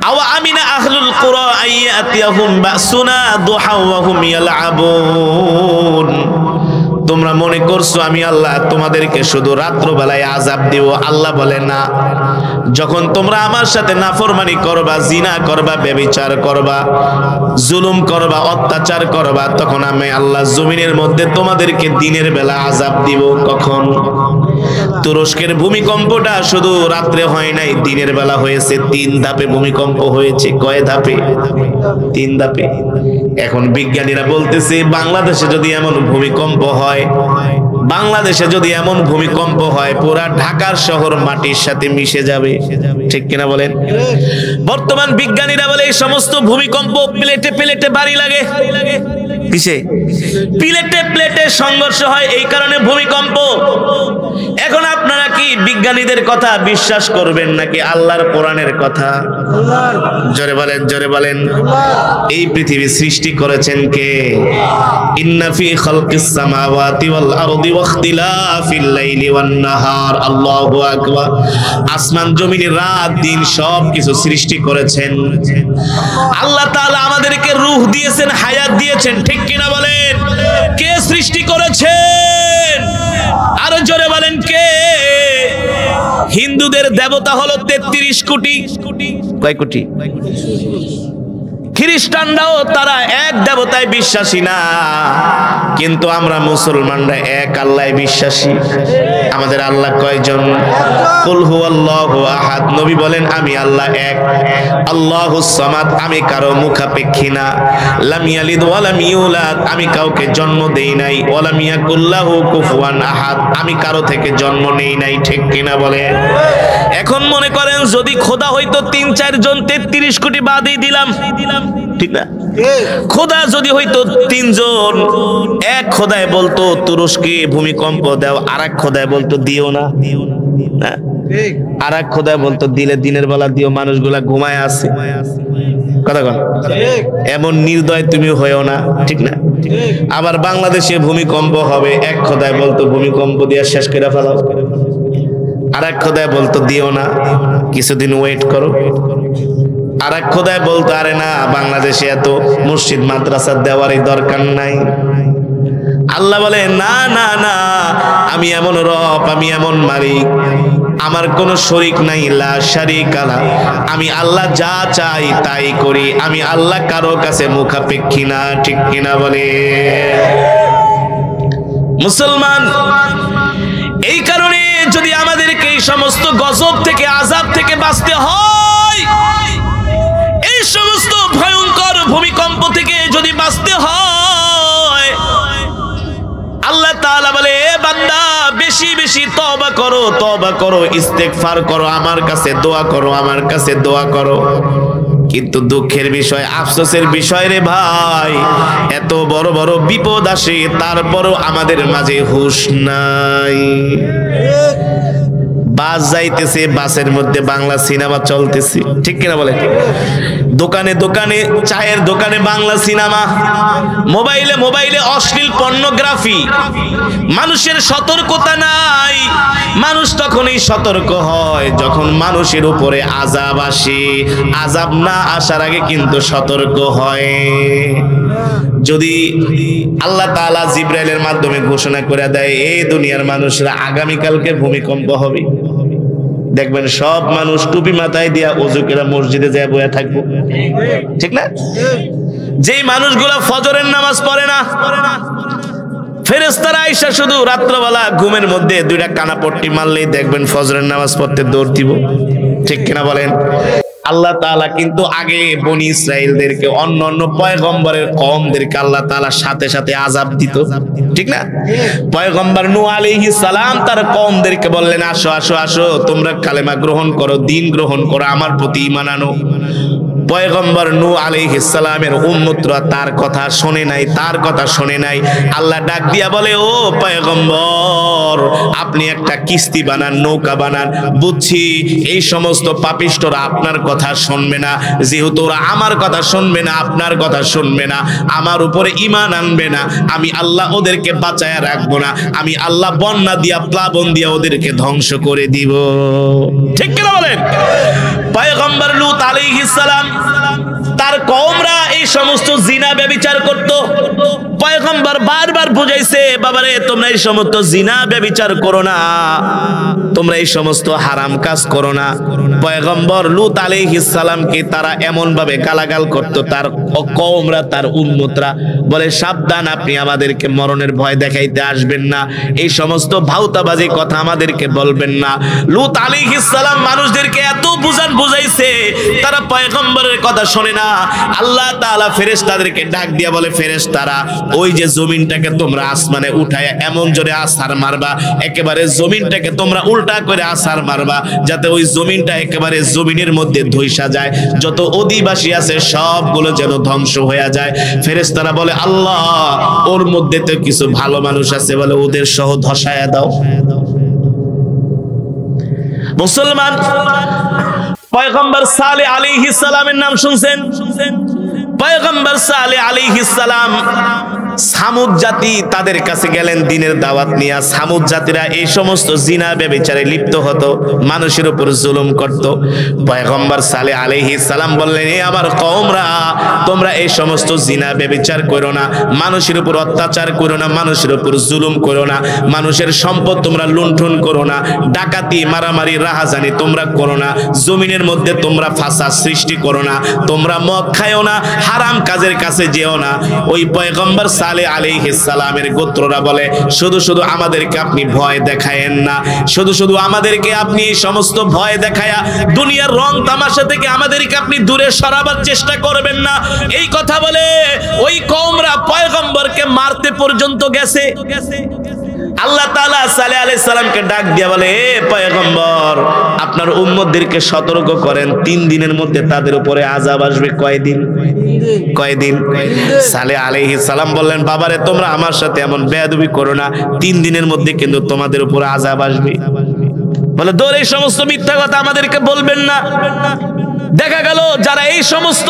Speaker 1: আওয়া আমিনা আহলুল কুরা আইয়াতিয়াহুম বাসুনা দুহা ওয়া হুম ইয়ালআবুন। তোমরা মনে করছো আমি আল্লাহ তোমাদেরকে শুধু রাত্রবেলায় আযাব দেব? আল্লাহ বলে না, যখন তোমরা আমার সাথে নাফরমানি করবা, জিনা করবা, ব্যভিচার করবা, জুলুম করবা, অত্যাচার করবা, তখন আমি আল্লাহ জমিনের মধ্যে তোমাদেরকে দিনের বেলা আযাব দিব। কখন? তুরস্কের ভূমিকম্পটা শুধু রাত্রে হয় নাই, দিনের বেলা হয়েছে। 3 ধাপে ভূমিকম্প হয়েছে। কয় ধাপে? 3 ধাপে। এখন বিজ্ঞানীরা বলতেছে বাংলাদেশে যদি এমন ভূমিকম্প হয়, বাংলাদেশে যদি এমন ভূমিকম্প হয়, পুরা ঢাকার শহর মাটির সাথে মিশে যাবে। ঠিক কিনা বলেন? বর্তমান বিজ্ঞানীরা বলে এই সমস্ত ভূমিকম্প প্লেটে প্লেটে বাড়ি লাগে। কিসে? প্লেটে প্লেটে সংঘর্ষ হয়, এই কারণে ভূমিকম্প। এখন আপনারা কি বিজ্ঞানীদের কথা বিশ্বাস করবেন নাকি আল্লাহর কোরআনের কথা? জোরে বলেন, জোরে বলেন। এই পৃথিবী সৃষ্টি করেছেন কে? ইন্না ফি খালকিস সামাওয়াতি ওয়াল আরদি ওয়াখতিলাফিল লাইলি ওয়ান নাহার। আল্লাহু আকবার। আসমান জমিন, রাত দিন সব কিছু সৃষ্টি করেছেন আল্লাহ তাআলা। আমাদেরকে রূহ দিয়েছেন, হায়াত দিয়েছেন। ঠিক কিনা বলেন? কে সৃষ্টি করেছেন? আরো জোরে বলেন কে? হিন্দুদের দেবতা হলো 33 কোটি। কয় কোটি? খ্রিস্টানরাও তারা এক দেবতায় বিশ্বাসী না, কিন্তু আমরা মুসলমানরা এক আল্লাহয় বিশ্বাসী। আমাদের আল্লাহ কয়জন? কুল হুয়াল্লাহু আহাদ। নবী বলেন আমি আল্লাহ এক। আল্লাহুস সামাদ, আমি কারো মুখাপেক্ষী না। লাম ইয়ালিদ ওয়া লাম ইউলাদ, আমি কাউকে জন্ম দেই নাই। ওয়া লাম ইয়াকুল্লাহু কুফুয়ান আহাদ, আমি কারো থেকে জন্ম নেই নাই। ঠিক কিনা বলে? এখন মনে করেন যদি খোদা হইতো 3-4 জন, 33 কোটি বাদই দিলাম, ঠিক না? খোদা যদি হইতো 3 জন, এক খোদায় বলতো তুরস্কে ভূমিকম্প দাও, আরেক খোদায় বলতো দিও না। আরেক খোদায় বলতো দিলে দিনের বেলা দিও, মানুষগুলা ঘুমায় আছে। কথা কন। এমন নির্দয় তুমি হয়েও না, ঠিক না? আবার বাংলাদেশে ভূমিকম্প হবে, এক খোদায় বলতো ভূমিকম্প দিয়া শেষ করে ফেলাও, আরেক খোদায় বলতো দিও না, কিছুদিন ওয়েট করো। আরেক খোদায় বলতো আরে না, বাংলাদেশে এত মসজিদ মাদ্রাসা দেওয়ারই দরকার নাই। আল্লাহ বলে না না না, আমি এমন রব, আমি এমন মালিক, আমার কোনো শরীক নাই, লা শারীকা লা। আমি আল্লাহ যা চাই তাই করি, আমি আল্লাহ কারো কাছে মুখাপেক্ষী না, ঠিক কিনা বলে মুসলমান। এই কারণে যদি আমাদেরকে এই সমস্ত গজব থেকে, আযাব থেকে বাঁচতে হয়, এই সমস্ত ভয়ঙ্কর ভূমিকম্প থেকে যদি বাঁচতে হয়, আল্লাহ তাআলা বলে বান্দা বেশি বেশি তওবা করো, তওবা করো, ইস্তেগফার করো, আমার কাছে দোয়া করো, আমার কাছে দোয়া করো। কিন্তু দুঃখের বিষয়, আফসোসের বিষয় রে ভাই, এত বড় বড় বিপদ আসে তারপরও আমাদের মাঝে হুঁশ নাই। বাস যাইতেছে, বাসের মধ্যে বাংলা সিনেমা চলতেছে, ঠিক কিনা বলে? দোকানে দোকানে, চায়ের দোকানে বাংলা সিনেমা, মোবাইলে মোবাইলে অশ্লীল পর্নোগ্রাফি। মানুষের সতর্কতা নাই। মানুষ তখনই সতর্ক হয় যখন মানুষের উপরে আযাব আসে। আযাব না আসার আগে কিন্তু সতর্ক হয়। যদি আল্লাহ তাআলা জিবরাইলের মাধ্যমে ঘোষণা করে দেয় এই দুনিয়ার মানুষরা আগামীকালকে ভূমিকম্প হবে, দেখবেন সব মানুষ টুপি মাথায় দিয়া ওযু করে মসজিদে যায় বসে থাকবো, ঠিক না? যেই মানুষগুলা ফজরের নামাজ পড়ে না, ফেরেশতারা আয়েশা শুধু রাত্রবেলা ঘুমের মধ্যে দুইটা কানাপট্টি মারলেই দেখবেন ফজরের নামাজ পড়তে দৌড় দিব, ঠিক কিনা বলেন? আল্লাহ তাআলা কিন্তু আগে বনি ইসরাইলদেরকে, অন্য অন্য পয়গম্বরের কওমদেরকে আল্লাহ তাআলা সাথে সাথে আযাব দিত, ঠিক না? পয়গম্বর নূহ আলাইহিস সালাম তার কওমদেরকে বললেন আসো আসো আসো, তোমরা কালেমা গ্রহণ করো, দ্বীন গ্রহণ করো, আমার প্রতি ঈমান আনো। পয়গম্বর নূহ আলাইহিস সালামের উম্মতরা তার কথা শুনে নাই, তার কথা শুনে নাই। আল্লাহ ডাক দিয়া বলে ও পয়গম্বর, আপনি একটা কিস্তি বানান, নৌকা বানান। বুঝছি এই সমস্ত পাপিষ্টরা আপনার কথা শুনবে না, যেহেতু ওরা আমার কথা শুনবে না, আপনার কথা শুনবে না, আমার উপরে ঈমান আনবে না, আমি আল্লাহ ওদেরকে বাঁচায়া রাখবো না, আমি আল্লাহ বন্যা দিয়া, প্লাবন দিয়া ওদেরকে ধ্বংস করে দিব, ঠিক কিনা বলেন? পয়গম্বর লূত আলাইহিস সালাম তার কওমরা এই সমস্ত জিনা ব্যভিচার করত। পয়গম্বর বারবার বুঝাইছে বাবারে তোমরা এই সমস্ত জিনা ব্যভিচার করো না, তোমরা এই সমস্ত হারাম কাজ করো না। পয়গম্বর লূত আলাইহিস সালামকে তারা এমন ভাবে গালাগাল করত, তার কওমরা, তার উম্মতরা বলে সাবধান, আপনি আমাদেরকে মরণের ভয় দেখাইতে আসবেন না, এই সমস্ত ভাউতাবাজি কথা আমাদেরকে বলবেন না। লূত আলাইহিস সালাম মানুষদেরকে এত বুঝাইছে, তারা পয়গম্বরের কথা শোনে না। আল্লাহ তাআলা ফেরেশতাদেরকে ডাক দিয়া বলে ফেরেশতারা ওই যে জমিনটাকে তোমরা আসমানে উঠায় এমন জোরে আছাড় মারবা, একেবারে জমিনটাকে তোমরা উল্টা করে আছাড় মারবা, যাতে ওই জমিনটা একেবারে জমিনের মধ্যে ধইসা যায়, যত অধিবাসী আছে সবগুলো যেন ধ্বংস হয়ে যায়। ফেরেশতারা বলে আল্লাহ ওর মধ্যে তো কিছু ভালো মানুষ আছে, বলে ওদের সহ ধসায়া দাও। মুসলমান, পয়গম্বর সালেহ আলাইহিস সালামের নাম শুনছেন? পয়গম্বর সালেহ আলাইহিস সালাম সামুদ জাতি তাদের কাছে গেলেন দিনের দাওয়াত নিয়ে। সামুদ জাতিরা এই সমস্ত জিনা ব্যভিচারে লিপ্ত হতো, মানুষের উপর জুলুম করত। পয়গম্বর সালেহ আলাইহিস সালাম বললেন এ আমার কওমরা, তোমরা এই সমস্ত জিনা ব্যভিচার করো না, মানুষের উপর অত্যাচার করো না, মানুষের উপর জুলুম করো না, মানুষের সম্পদ তোমরা লুণ্ঠন করো না, ডাকাতি, মারামারি, রাহাজানি তোমরা করো না, জমিনের মধ্যে তোমরা ফাসাদ সৃষ্টি করো না, তোমরা মদ খায়ও না, হারাম কাজের কাছে যেও না। ওই পয়গম্বর সালেহ আলাইহিস সালামের গোত্ররা বলে শুধু শুধু আমাদেরকে আপনি ভয় দেখায়েন না, শুধু শুধু আমাদেরকে আপনি এই সমস্ত ভয় দেখায়া দুনিয়ার রং তামাশা থেকে আমাদেরকে আপনি দূরে সরাবার চেষ্টা করবেন না। এই কথা বলে ওই কওমরা পয়গম্বরকে মারতে পর্যন্ত গেছে। আল্লাহ তাআলা সালেহ আলাইহিস সালামকে ডাক দিয়া বলে হে পয়গম্বর, আপনার উম্মতদেরকে সতর্ক করেন, 3 দিনের মধ্যে তাদের উপরে আযাব আসবে। কয়দিন? সালেহ আলাইহিস সালাম বললেন বাবারে তোমরা আমার সাথে এমন বেয়াদবি করো না, 3 দিনের মধ্যে কিন্তু তোমাদের উপরে আযাব আসবে। বলে দূর এই সমস্ত মিথ্যা কথা আমাদেরকে বলবেন না। দেখা গেল যারা এই সমস্ত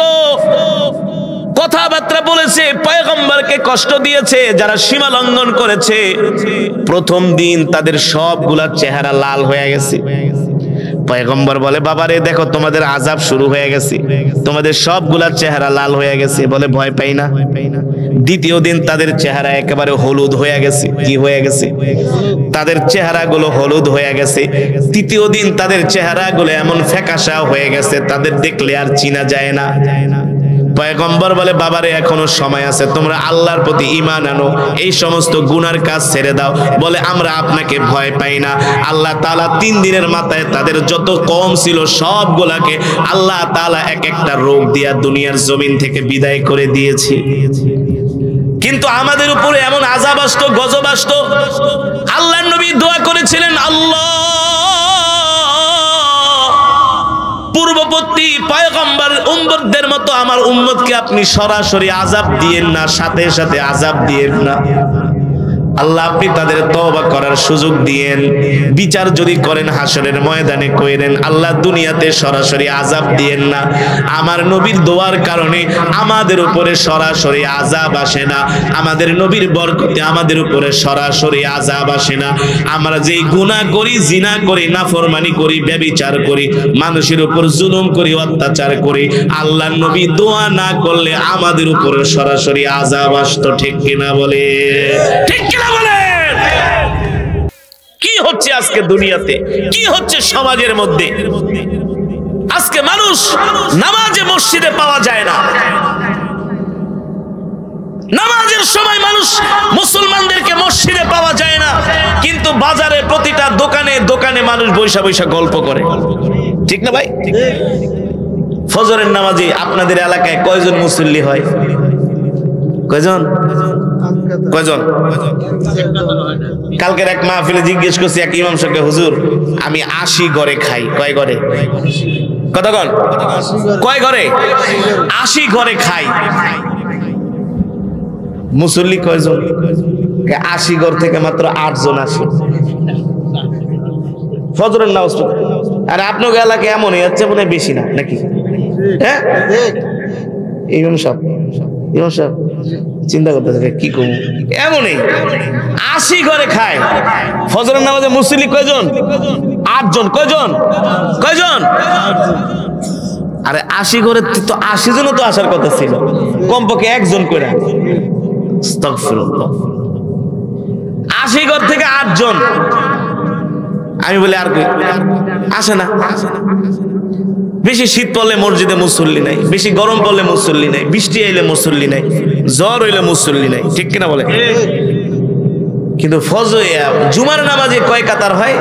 Speaker 1: কথাবার্তা বলেছে, পয়গম্বরকে কষ্ট দিয়েছে, যারা সীমা লঙ্ঘন করেছে, প্রথম দিন তাদের সবগুলা চেহারা লাল হয়ে গেছে। পয়গম্বর বলে বাবারে দেখো তোমাদের আযাব শুরু হয়ে গেছে, তোমাদের সবগুলা চেহারা লাল হয়ে গেছে। বলে ভয় পাই না। দ্বিতীয় দিন তাদের চেহারা একেবারে হলুদ হয়ে গেছে। কি হয়ে গেছে? তাদের চেহারাগুলো হলুদ হয়ে গেছে। তৃতীয় দিন তাদের চেহারাগুলো এমন ফ্যাকাশা হয়ে গেছে তাদের দেখলে আর চিনা যায় না। পয়গম্বর বলে বাবারে এখনো সময় আছে, তোমরা আল্লাহর প্রতি ঈমান আনো, এই সমস্ত গুনার কাজ ছেড়ে দাও। বলে আমরা আপনাকে ভয় পাই না। আল্লাহ তাআলা 3 দিনের মাথায় তাদের যত কওম ছিল সবগুলাকে আল্লাহ তাআলা এক একটা রোগ দিয়া দুনিয়ার জমিন থেকে বিদায় করে দিয়েছে। কিন্তু আমাদের উপরে এমন আযাব আসতো, গজব আসতো। আল্লাহর নবী দোয়া করেছিলেন, আল্লাহ পূর্ববর্তী পয়গম্বর উম্মতদের মতো আমার উম্মতকে আপনি সরাসরি আযাব দিয়েন না, সাথে সাথে আযাব দিয়েন না। আল্লাহ আপনি তাদের তওবা করার সুযোগ দিয়েন। বিচার যদি করেন হাসরের ময়দানে কইরেন, আল্লাহ দুনিয়াতে সরাসরি আযাব দিয়েন না। আমার নবীর দোয়ার কারণে আমাদের উপরে সরাসরি আযাব আসে না। আমাদের নবীর বরকতে আমাদের উপরে সরাসরি আযাব আসে না। আমরা যেই গুনাহ করি, জিনা করি, নাফরমানি করি, ব্যভিচার করি, মানুষের উপর জুলুম করি, অত্যাচার করি, আল্লাহর নবী দোয়া না করলে আমাদের উপরে সরাসরি আযাব আসতো। ঠিক কিনা বলে? ঠিক কিনা বলেন? কি হচ্ছে আজকে দুনিয়াতে, কি হচ্ছে সমাজের মধ্যে? আজকে মানুষ নামাজে মসজিদে পাওয়া যায় না। নামাজের সময় মানুষ মুসলমানদেরকে মসজিদে পাওয়া যায় না, কিন্তু বাজারে প্রতিটা দোকানে দোকানে মানুষ বৈশা বৈশা গল্প করে। ঠিক না ভাই? ফজরের নামাজে আপনাদের এলাকায় কয়জন মুসল্লি হয়? কয়জন? কয়জন? কালকের এক মাহফিলে জিজ্ঞেস করছি এক ইমাম সাহেবকে, হুজুর আমি 80 ঘরে খাই। কয় ঘরে? কতক্ষণ? কয় ঘরে? 80 ঘরে খাই। মুসল্লি কয়জন? 80 ঘর থেকে মাত্র 8 জন আসে ফজরের নামাজ। আর আপনার এলাকায় এমনই হচ্ছে, মনে হয় বেশি না নাকি? হ্যাঁ ইমাম সাহেব, ইমাম সাহেব চিন্তা করতে থাকে কি করবো, এমনই 80 ঘরে খায়। ফজরের নামাজে মুসল্লি কয়জন? 8 জন। কয়জন? কয়জন? আরে 80 ঘরে তো 80 জনও তো আসার কথা ছিল, কমপক্ষে একজন করে। আস্তাগফিরুল্লাহ। 80 ঘর থেকে 8 জন। আমি বলি আর কই আসে না। বেশি শীত পড়লে মসজিদে মুসল্লি নাই, বেশি গরম পড়লে মুসল্লি নাই, বৃষ্টি আইলে মুসল্লি নাই, জ্বর হইলে মুসল্লি নাই। ঠিক কিনা বলে? কিন্তু জুমার নামাজে কয় কাতার হয়?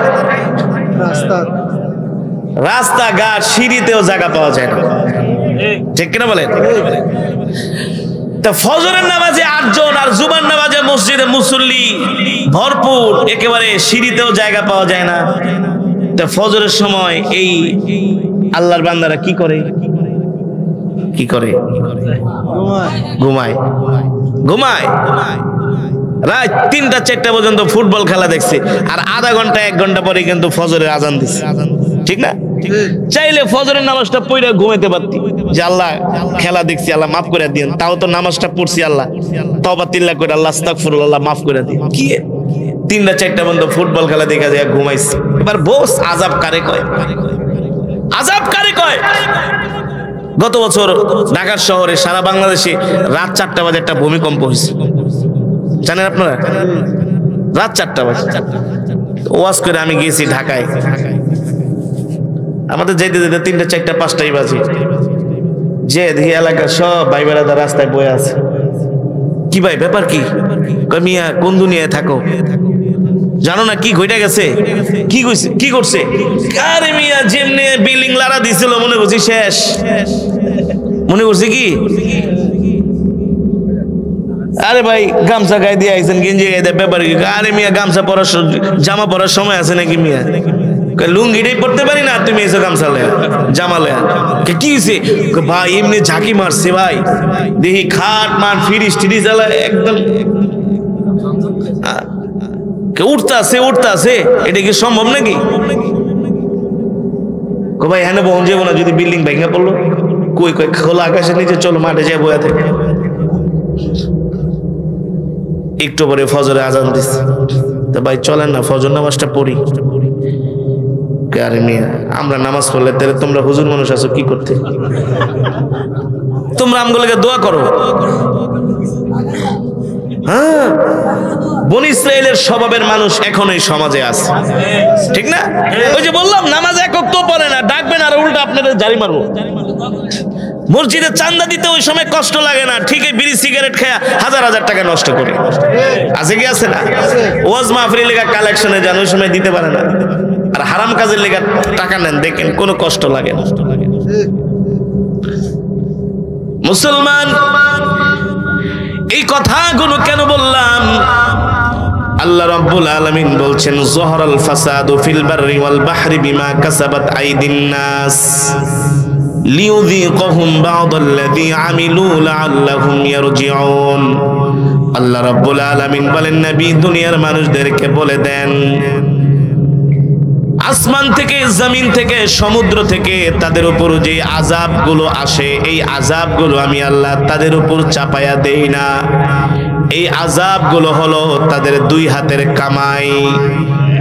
Speaker 1: রাস্তাঘাট সিঁড়িতেও জায়গা পাওয়া যায় না। ঠিক কিনা বলে? তা ফজরের নামাজে 8 জন, আর জুমার নামাজে মসজিদে মুসল্লি ভরপুর, একেবারে সিঁড়িতেও জায়গা পাওয়া যায় না। তা ফজরের সময় এই আল্লাহর বান্দারা কি করে? কি করে? ঘুমায়। ঘুমায়। রাত 3টা 4টা পর্যন্ত ফুটবল খেলা দেখছে, আর আধা ঘন্টা 1 ঘন্টা পরে কিন্তু ফজরের আজান দিচ্ছে। ঠিক না? চাইলে ফজরের নামাজটা পড়ে ঘুমাইতে পারতি, যে আল্লাহ খেলা দেখছি, আল্লাহ মাফ করে দিন। তাও তো নামাজটা পড়ছি, আল্লাহ তওবা তিল্লা করে, আল্লাহ আস্তাগফিরুল্লাহ, মাফ করে দিন। কি 3টা 4টা পর্যন্ত ফুটবল খেলা দেখা যায় ঘুমাইছে। এবার বস আযাব কারে কয়? আযাব কারে কয়? গত বছর ঢাকা শহরে সারা বাংলাদেশে রাত 4টা বাজে একটা ভূমিকম্প হয়েছে, জানেন আপনারা? রাত 4টা বাজে ওয়াজ করে আমি গিয়েছি ঢাকায়। আমাদের যেতে যেতে 3টা 4টা 5টাই বাজে। যে দেখি এলাকার সব ভাই বেড়াদা রাস্তায় বয়ে আছে। কি ভাই ব্যাপার কি? কই মিয়া কোন দুনিয়ায় থাকো, জানো না কি ঘটে গেছে? কি কইছে? কি করছে? আরে মিয়া যেমনে বিল্ডিং লারা দিছিল মনে করছি শেষ। মনে করছি কি? আরে ভাই গামছা গায়ে দিয়ে আইছেন, গেঞ্জি গায়ে দিয়ে, ব্যাপার কি? আরে মিয়া গামছা পরার জামা পরার সময় আছে নাকি মিয়া? লুঙ্গিটাই পড়তে পারি না, তুমি এসে গামছা লয়া জামা লয়া। কি হয়েছে? ভাই এমনি ঝাঁকি মারছে ভাই, দেখি খাট মান ফিরিস টিরিস একদম উঠতে আছে। এটা কি সম্ভব নাকি? ভাই হ্যাঁ বহন যাবো না, যদি বিল্ডিং ভেঙে পড়লো। কই কই খোলা আকাশের নিচে চলো, মাঠে যাই বয়া থেকে। একটু পরে ফজরে আজান দিচ্ছে, তো ভাই চলেন না ফজর নামাজটা পড়ি। আরে মিয়া, আমরা নামাজ পড়লে তাহলে তোমরা হুজুর মানুষ আছো কি করতে? তোমরা আমগুলোকে দোয়া করো। হ্যাঁ, বনী ইসরাইলের স্বভাবের মানুষ এখন এই সমাজে আছে, ঠিক না? ওই যে বললাম নামাজ একক তো পড়ে না, ডাকবেন আর উল্টা আপনাদের জারি মারবো। মসজিদে চান্দা দিতে ওই সময় কষ্ট লাগে না, ঠিক এই বিড়ি সিগারেট খেয়ে হাজার হাজার টাকা নষ্ট করে। আছে কি আছে না? ওয়াজ মাহফিল লেগা কালেকশনে যান, ওই সময় দিতে পারে না। আর হারাম কাজের লেগা টাকা নেন, দেখেন কোনো কষ্ট লাগে না। মুসলমান, এই কথাগুলো কেন বললাম? আল্লাহ রাব্বুল আলামিন বলছেন, যহরাল ফাসাদু ফিল বাররি ওয়াল বাহরি বিমা কাসাবাত আইদিন নাস লিইউযীকাহুম বা'দাল্লাযী আমিলু লাআল্লাহুম ইয়ারজিউন। আল্লাহ রাব্বুল আলামিন বলেন, নবী দুনিয়ার মানুষদেরকে বলে দেন, আসমান থেকে, জমিন থেকে, সমুদ্র থেকে তাদের উপর যে আযাবগুলো আসে, এই আযাবগুলো আমি আল্লাহ তাদের উপর চাপায়া দেই না। এই আযাবগুলো হলো তাদের দুই হাতের কামাই।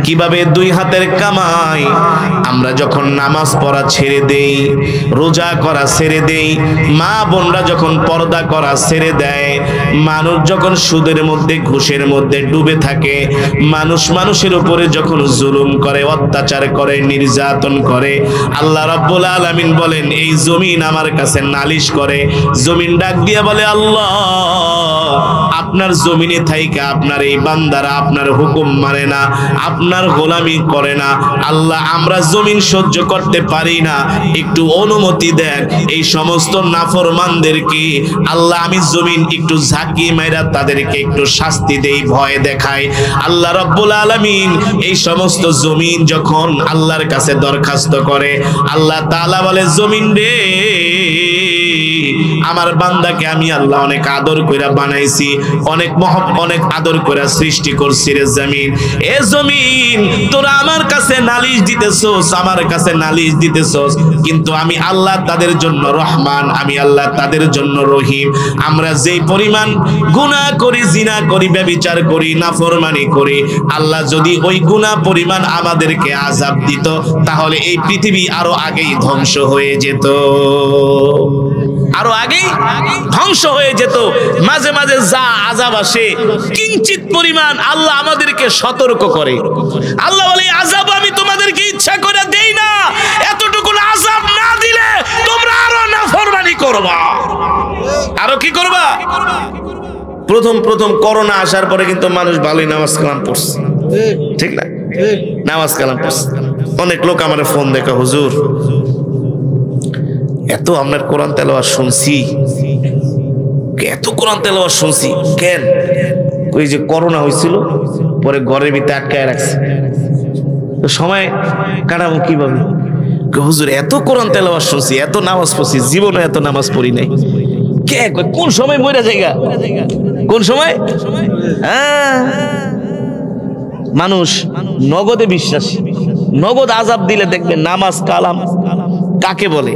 Speaker 1: কিভাবে দুই হাতের কামাই? আমরা যখন নামাজ পড়া ছেড়ে দেই, রোজা করা ছেড়ে দেই, মা বোনরা যখন পর্দা করা ছেড়ে দেয়, মানুষ যখন সুদের মধ্যে, ঘুষের মধ্যে ডুবে থাকে, মানুষ মানুষের উপরে যখন জুলুম করে, অত্যাচার করে, নির্যাতন করে, আল্লাহ রাব্বুল আলামিন বলেন, এই জমিন আমার কাছে নালিশ করে। জমিন ডাক দিয়ে বলে, আল্লাহ আপনার জমিনে থাইকা আপনার এই বান্দারা আপনার হুকুম মানে না, আপনার গোলামি করে না। আল্লাহ আমরা জমিন সহ্য করতে পারি না, একটু অনুমতি দেন এই সমস্ত নাফরমানদেরকে আল্লাহ আমি জমিন একটু ঝাঁকি মাইরা তাদেরকে একটু শাস্তি দেই, ভয় দেখাই। আল্লাহ রাব্বুল আলামিন এই সমস্ত জমিন যখন আল্লাহর কাছে দরখাস্ত করে, আল্লাহ তাআলা বলে, জমিন রে, আমার বান্দাকে আমি আল্লাহ অনেক আদর কইরা বানাইছি, অনেক আদর কইরা সৃষ্টি করছি রে জমিন। এ জমিন, তোরা আমার কাছে নালিশ দিতেছস, আমার কাছে নালিশ দিতেছস, কিন্তু আমি আল্লাহ তাদের জন্য রহমান, আমি আল্লাহ তাদের জন্য রহিম। আমরা যেই পরিমাণ গুনাহ করি, জিনা করি, ব্যভিচার করি, নাফরমানি করি, আল্লাহ যদি ওই গুনাহ পরিমাণ আমাদেরকে আযাব দিত, তাহলে এই পৃথিবী আরো আগেই ধ্বংস হয়ে যেত, আরো আগেই ধ্বংস হয়ে যেত। মাঝে মাঝে যা আযাব আসে, কিঞ্চিত পরিমাণ আল্লাহ আমাদেরকে সতর্ক করে। আল্লাহ বলে, আযাব আমি তোমাদেরকে ইচ্ছা করে দেই না, এতটুকু আযাব না দিলে তোমরা আরো নাফরমানি করবা। আরো কি করবা? প্রথম করোনা আসার পরে কিন্তু মানুষ ভালোই নামাজ কালাম পড়ছে, ঠিক না? নামাজ কালাম পড়ছে। অনেক লোক আমার ফোন দেখে, হুজুর এত আপনার কোরআন তেলাওয়াত শুনছি, এত কোরআন তেলাওয়াত শুনছি কেন? ওই যে করোনা হয়েছিল, পরে ঘরের ভিতরে আটকায় রাখছে, তো সময় কাটাবো কিভাবে? হুজুর এত কোরআন তেলাওয়াত শুনছি, এত নামাজ পড়ছি, জীবনে এত নামাজ পড়ি নাই। কে কোন সময় মইরা জায়গা, কোন সময়? মানুষ নগদে বিশ্বাসী, নগদ আযাব দিলে দেখবেন নামাজ কালাম কাকে বলে?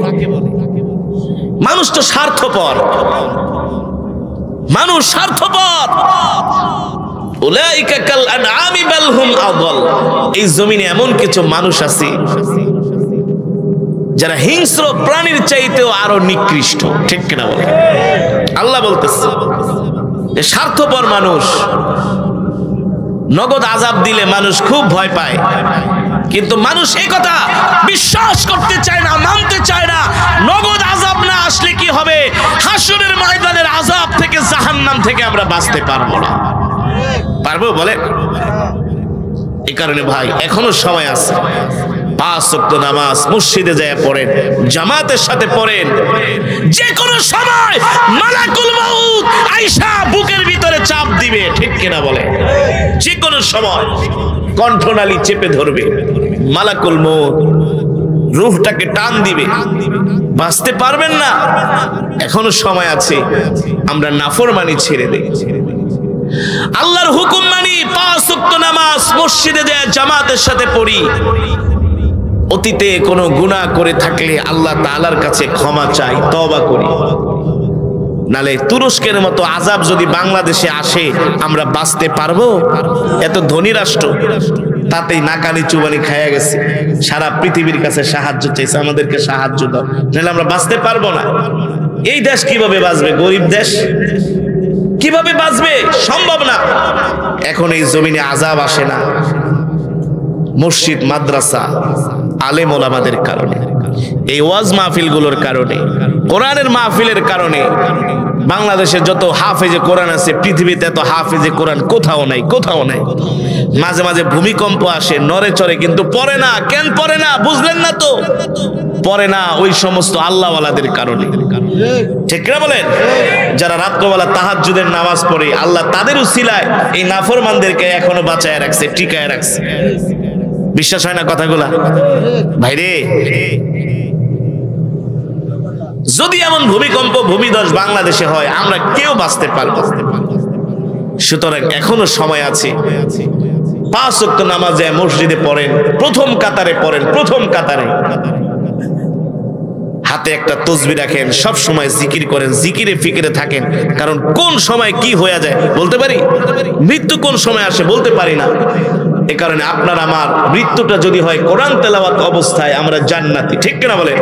Speaker 1: মানুষ তো স্বার্থপর, মানুষ স্বার্থপর। উলাইকা কাল আনআমি বাল হুম আযাল। এই জমিনে এমন কিছু মানুষ আছে যারা হিংস্র প্রাণীর চাইতেও আরো নিকৃষ্ট, ঠিক কিনা বলে? আল্লাহ বলতেছে যে স্বার্থপর মানুষ। নগদ আযাব দিলে মানুষ খুব ভয় পায়, কিন্তু মানুষ এই কথা বিশ্বাস করতে চায় না, মানতে চায় না। নগদ আযাব না আসলে কি হবে? হাসরের ময়দানের আযাব থেকে, জাহান্নাম থেকে আমরা বাঁচতে পারবো না। পারবো বলে? এই কারণে ভাই, এখনো সময় আছে। 5 ওয়াক্ত নামাজ মসজিদে যায় পড়েন, জামাতের সাথে পড়েন। যে কোনো সময় মালাকুল মউত আয়েশা বুকের ভিতরে চাপ দিবে, ঠিক কিনা বলে? যে কোনো সময় কণ্ঠনালী চেপে ধরবে, মালাকুল মউত রূহটাকে টান দিবে, বাঁচতে পারবেন না। এখনো সময় আছে, আমরা নাফরমানি ছেড়ে দেই, আল্লাহর হুকুম মানি, 5 ওয়াক্ত নামাজ মসজিদে যায় জামাতের সাথে পড়ি। অতীতে কোনো গুনাহ করে থাকলে আল্লাহ তাআলার কাছে ক্ষমা চাই, তওবা করি। নালে তুরস্কের মতো আযাব যদি বাংলাদেশে আসে, আমরা বাঁচতে পারবো? এত ধনী রাষ্ট্র, তাতেই নাকানি চুবানি খাইয়া গেছে, সারা পৃথিবীর কাছে সাহায্য চাইছে, আমাদেরকে সাহায্য দাও, নাহলে আমরা বাঁচতে পারবো না। এই দেশ কিভাবে বাঁচবে? গরিব দেশ কিভাবে বাঁচবে? সম্ভব না। এখন এই জমিনে আযাব আসে না মসজিদ, মাদ্রাসা, আলেম ওলামাদের কারণে, এই ওয়াজ মাহফিলগুলোর কারণে, কোরআনের মাহফিলের কারণে। বাংলাদেশে যত হাফেজে কোরআন আছে, পৃথিবীতে এত হাফেজে কোরআন কোথাও নাই, কোথাও নাই। মাঝে মাঝে ভূমিকম্প আসে, নড়ে চড়ে, কিন্তু পড়ে না। কেন পড়ে না? বুঝলেন না তো? পড়ে না ওই সমস্ত আল্লাহওয়ালাদের কারণে। ঠিক না বলেন? যারা রাত্রবেলা তাহাজ্জুদের নামাজ পড়ে, আল্লাহ তাদের উসিলায় এই নাফরমানদেরকে এখনো বাঁচায় রাখছে, টিকায় রাখছে। বিশ্বাস হয় না কথাগুলা? ভাইরে, যদি এমন ভূমিকম্প, ভূমিধস বাংলাদেশে হয়, আমরা কেউ বাঁচতে পারবো। সুতরাং এখনো সময় আছে। 5 ওয়াক্ত নামাজ মসজিদে পড়েন, প্রথম কাতারে পড়েন, প্রথম কাতারে। হাতে একটা তসবিহ রাখেন, সব সময় জিকির করেন, জিকিরে ফিকিরে থাকেন। কারণ কোন সময় কি হয়ে যায় বলতে পারি? মৃত্যু কোন সময় আসে বলতে পারি না। এ কারণে আপনার আমার মৃত্যুটা যদি হয় কোরআন তেলাওয়াত অবস্থায়, আমরা জান্নাতি। ঠিক কিনা বলেন?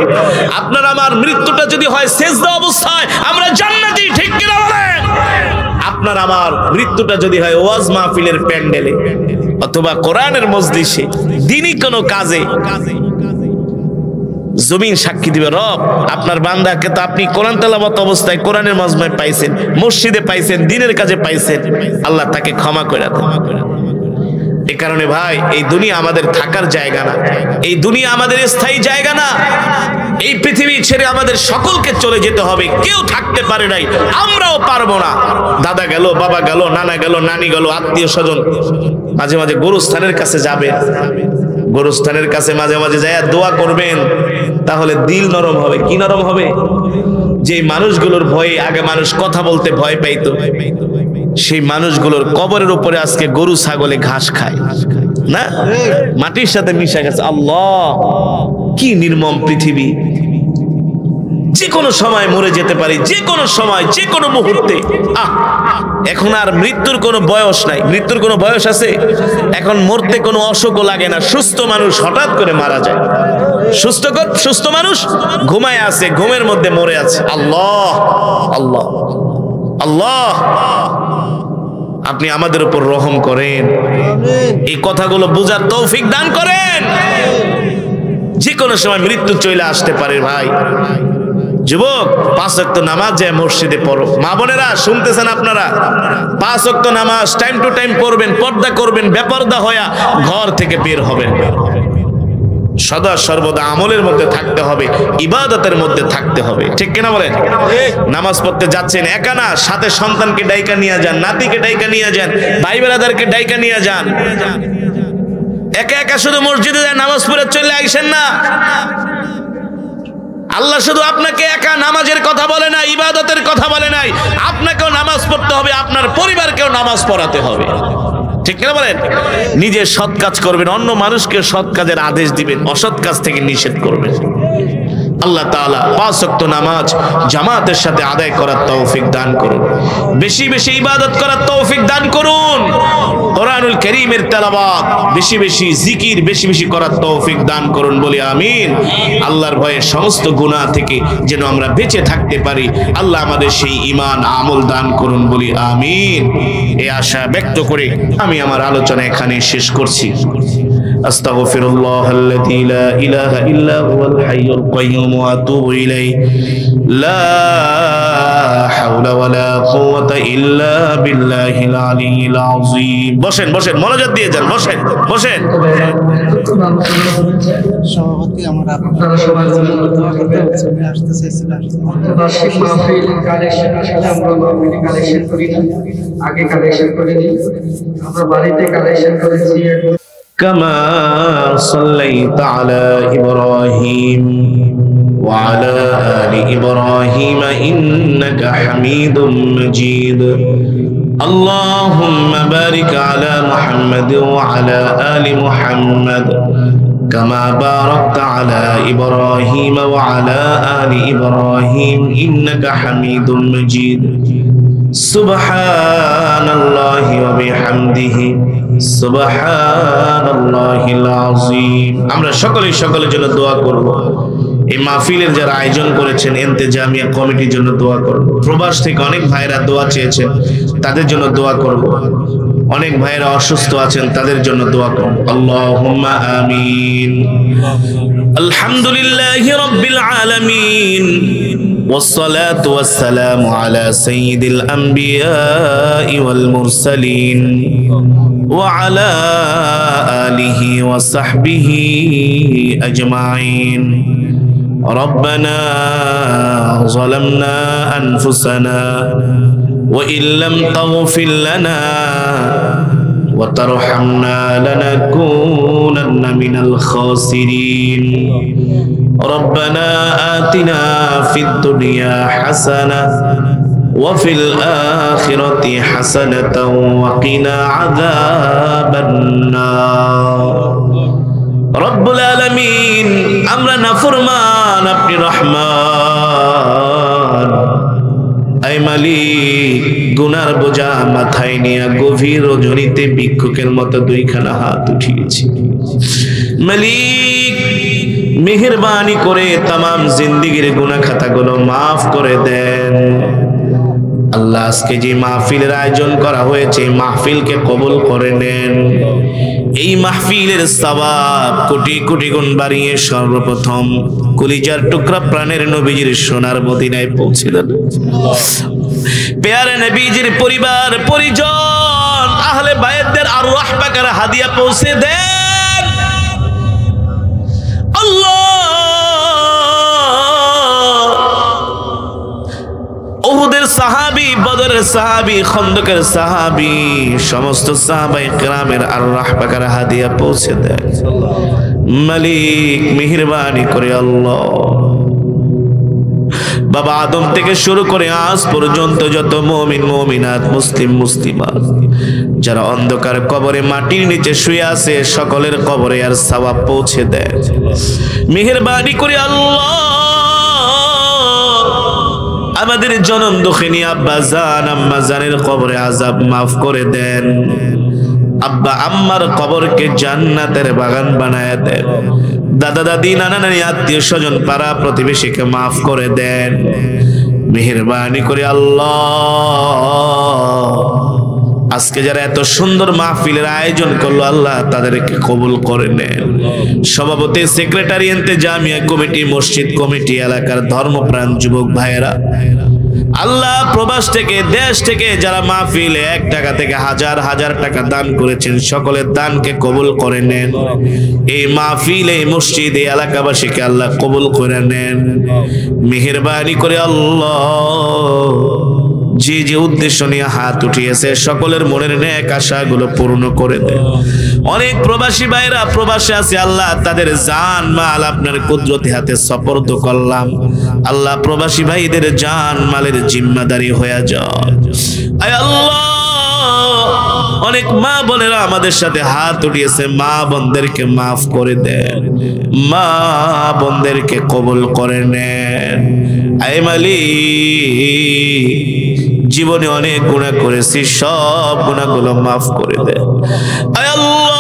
Speaker 1: আপনার আমার মৃত্যুটা যদি হয় সিজদা অবস্থায়, আমরা জান্নাতি। ঠিক কিনা বলেন? আপনার আমার মৃত্যুটা যদি হয় ওয়াজ মাহফিলের প্যান্ডেলে অথবা কোরআনের মজলিসে, দ্বীনি কোনো কাজে, জমিন সাক্ষী দিবে, রব আপনার বান্দাকে তো আপনি কোরআন তেলাওয়াত অবস্থায় কোরআনের মাজমায় পাইছেন, মসজিদে পাইছেন, দ্বীনের কাজে পাইছেন, আল্লাহ তাকে ক্ষমা করে দেন। এই কারণে ভাই, এই দুনিয়া আমাদের থাকার জায়গা না, এই দুনিয়া আমাদের স্থায়ী জায়গা না। এই পৃথিবী ছেড়ে আমাদের সকলকে চলে যেতে হবে। কেউ থাকতে পারে নাই, আমরাও পারবো না। দাদা গেল, বাবা গেল, নানা গেল, নানি গেল, আত্মীয় স্বজন। মাঝে মাঝে গোরস্থানের কাছে যাবেন, গোরস্থানের কাছে মাঝে মাঝে যায় দোয়া করবেন, তাহলে দিল নরম হবে। কি নরম হবে? যে মানুষগুলোর ভয়ে আগে মানুষ কথা বলতে ভয় পাইতো, সেই মানুষগুলোর কবরের উপরে আজকে গরু ছাগলে ঘাস খায় না, মাটির সাথে মিশে গেছে। আল্লাহ, কি নির্মম পৃথিবী! যে কোনো সময় মরে যেতে পারি, যে কোনো সময়, যে কোনো মুহূর্তে। এখন আর মৃত্যুর কোনো বয়স নাই। মৃত্যুর কোনো বয়স আছে? এখন মরতে কোনো অসুখও লাগে না। সুস্থ মানুষ হঠাৎ করে মারা যায়। সুস্থ মানুষ ঘুমায় আছে, ঘুমের মধ্যে মরে আছে। আল্লাহ আল্লাহ আল্লাহ, আপনি আমাদের উপর রহম করেন, এই কথাগুলো বুঝার তৌফিক দান করেন। যে কোনো সময় মৃত্যু চলে আসতে পারে ভাই। যুবক, 5 ওয়াক্ত নামাজ যায় মসজিদে পড়ো। মা বোনেরা শুনতেছেন আপনারা? 5 ওয়াক্ত নামাজ টাইম টু টাইম করবেন, পর্দা করবেন, বেপর্দা হয়ে ঘর থেকে বের হবেন। সদা সর্বদা আমলের মধ্যে থাকতে হবে, ইবাদতের মধ্যে থাকতে হবে। ঠিক কিনা বলেন? নামাজ পড়তে যাচ্ছেন একা না, সাথে সন্তানকে ডাইকা নিয়ে যান, নাতিকে ডাইকা নিয়ে যান, ভাই বেরাদারকে ডাইকা নিয়ে যান। একা একা শুধু মসজিদে যায় নামাজ পড়ে চলে আইসেন না। আল্লাহ শুধু আপনাকে একা নামাজের কথা বলে না, ইবাদতের কথা বলে নাই। আপনাকেও নামাজ পড়তে হবে, আপনার পরিবারকেও নামাজ পড়াতে হবে। ঠিক না বলেন? নিজে সৎ কাজ করবেন, অন্য মানুষকে সৎ কাজের আদেশ দিবেন, অসৎ কাজ থেকে নিষেধ করবেন। আল্লাহ তাআলা 5 ওয়াক্ত নামাজ জামাতের সাথে আদায় করার তৌফিক দান করুন, বেশি বেশি ইবাদত করার তৌফিক দান করুন, কোরআনুল কারীমের তেলাওয়াত বেশি বেশি, জিকির বেশি বেশি করার তৌফিক দান করুন, বলি আমিন। আল্লাহর ভয়ে সমস্ত গুনাহ থেকে যেন আমরা বেঁচে থাকতে পারি, আল্লাহ আমাদের সেই ঈমান আমল দান করুন, বলি আমিন। এই আশা ব্যক্ত করে আমি আমার আলোচনা এখানে শেষ করছি। আস্তাগফিরুল্লাহাল্লাযী লা ইলাহা ইল্লা হুয়াল হাইয়ুল কাইয়্যুম ওয়া আতুবু ইলাইহি লা হাওলা ওয়ালা কুওয়াতা ইল্লা বিল্লাহিল আলিয়্যিল আযীম। বসেন বসেন, মনোযোগ দিয়ে যান, বসেন বসেন।
Speaker 2: সভাপতি আমরা আপনারা সবাই আসতে চাইছিলাম। বার্ষিক মাহফিল কালেকশন আসলে আমরা মাহফিল কালেকশন করি না, আগে কালেকশন করে নিই। আমরা বাড়িতে কালেকশন করেছি।
Speaker 1: كما صليت على إبراهيم وعلى آل إبراهيم إنك حميد مجيد اللهم بارك على محمد وعلى آل محمد كما باركت على إبراهيم وعلى آل إبراهيم إنك حميد مجيد সুবহানাল্লাহি ওয়া বিহামদিহি সুবহানাল্লাহিল আযীম। আমরা সকলের জন্য দোয়া করব। এই মাহফিলের যারা আয়োজন করেছেন ইন্তেজামিয়া কমিটির জন্য দোয়া করব। প্রবাস থেকে অনেক ভাইরা দোয়া চেয়েছেন, তাদের জন্য দোয়া করব। অনেক ভাইরা অসুস্থ আছেন, তাদের জন্য দোয়া করব। আল্লাহুম্মা আমিন। আলহামদুলিল্লাহি রাব্বিল আলামিন। والصلاة والسلام على سيد الأنبياء والمرسلين وعلى آله وصحبه أجمعين. ربنا ظلمنا أنفسنا وإن لم تغفر لنا وترحمنا لنكونن من الخاسرين. ربنا آتنا في الدنيا حسنة وفي الآخرة حسنة وقنا عذاب النار. رب العالمين আমরা নাফরমান, আপনি রহমান। আই মালিক, গুনার বোঝা মাথায় নিয়ে গভীর রজনীতে ভিক্ষুকের মতো দুইখানা হাত উঠিয়েছি। মালিক, মেহেরবানি করে तमाम জিন্দেগীর গুনাহ খাতাগুলো maaf করে দেন। আল্লাহ, আজকে যে মাহফিলের আয়োজন করা হয়েছে, মাহফিলকে কবুল করে নেন। এই মাহফিলের সওয়াব কোটি কোটি গুণ বাড়িয়ে সর্বপ্রথম কলিজার টুকরা প্রাণের নবীজির সোনার মদিনায় পৌঁছে দেন। প্যারে নবীজির পরিবার পরিজন আহলে বায়াতদের আরওয়াহ পাকের হাদিয়া পৌঁছে দেন। আল্লাহ, উহুদের সাহাবী, বদরের সাহাবী, খন্দকের সাহাবী, সমস্ত সাহাবায়ে কেরামের আরওয়াহ পাকের হাদিয়া পৌঁছে দেন। মালিক, মেহেরবানি করে আল্লাহ, বাবা আদম থেকে শুরু করে আজ পর্যন্ত যত মুমিন মুমিনাত, মুসলিম মুসলিমাত যারা অন্ধকার কবরে মাটির নিচে শুয়ে আছে, সকলের কবরে আর সওয়াব পৌঁছে দেন। মেহেরবানি করে আল্লাহ, আমাদের জনম দুঃখিনী আব্বা জান আম্মা জানের কবরে আযাব মাফ করে দেন। আব্বা আম্মার কবরকে জান্নাতের বাগান বানায় দেন। দাদা দাদি নানা নানি আত্মীয় স্বজন পাড়া প্রতিবেশীকে মাফ করে দেন। মেহেরবানি করে আল্লাহ, আজকে যারা এত সুন্দর মাহফিলের আয়োজন করলো, আল্লাহ তাদেরকে কবুল করে নেন। সভাপতি, সেক্রেটারি, ইন্তেজামিয়া কমিটি, মসজিদ কমিটি, এলাকার ধর্মপ্রাণ যুবক ভাইয়েরা, আল্লাহ প্রবাস থেকে দেশ থেকে যারা মাহফিলে 1 টাকা থেকে হাজার হাজার টাকা দান করেছেন, সকলের দানকে কবুল করে নেন। এই মাহফিলে, মসজিদে, এলাকাবাসীকে আল্লাহ কবুল করে নেন। মেহেরবানি করে আল্লাহ, যে যে উদ্দেশ্য নিয়ে হাত উঠিয়েছে, সকলের মনের নেক আশাগুলো পূর্ণ করে দেন। অনেক প্রবাসী ভাইরা প্রবাসে আছে, আল্লাহ তাদের জান মাল আপনার কুদরতি হাতে সুপর্দ করলাম। আল্লাহ প্রবাসী ভাইদের জান মালের জিম্মাদারি হয়ে যান। আয় আল্লাহ, অনেক মা বোনেরা আমাদের সাথে হাত উঠিয়েছে, মা বোনদেরকে মাফ করে দেন, মা বোনদেরকে কবুল করে নেন। আয় মালিক, জীবনে অনেক গুনাহ করেছি, সব গুনাহগুলো মাফ করে দেন। আয় আল্লাহ,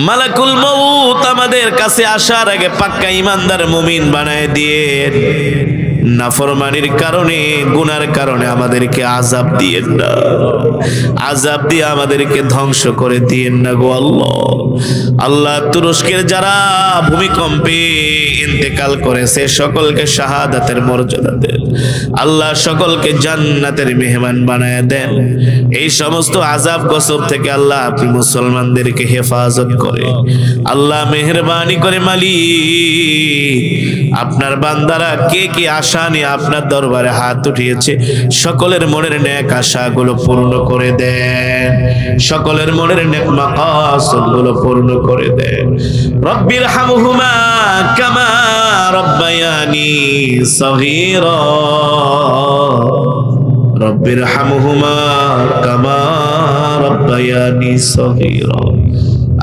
Speaker 1: মালাকুল মউত আমাদের কাছে আসার আগে পাক্কা ঈমানদার মুমিন বানায় দিয়ে, নাফরমানির কারণে, গুনার কারণে আমাদেরকে আযাব দিয়েন না, আযাব দিয়ে আমাদেরকে ধ্বংস করে দিয়েন না গো আল্লাহ। আল্লাহ, তুরস্কের যারা ভূমিকম্পে ইন্তেকাল করেছে, সকলকে শাহাদাতের মর্যাদা দেন। আল্লাহ, সকলকে জান্নাতের মেহমান বানায় দেন। এই সমস্ত আযাব গজব থেকে আল্লাহ আপনি মুসলমানদেরকে হেফাজত করে। আল্লাহ মেহেরবানি করে মালিক, আপনার বান্দারা কে কি আশা নিয়ে আপনার দরবারে হাত উঠিয়েছে, সকলের মনের নেক আশাগুলো পূর্ণ করে দেন, সকলের মনের নেক মাকাসদগুলো পূর্ণ করে দেন। রব্বির হামহুমা কামা রব্বায়ানি সগীরা, রব্বির হামহুমা কামা রব্বায়ানি সগীরা।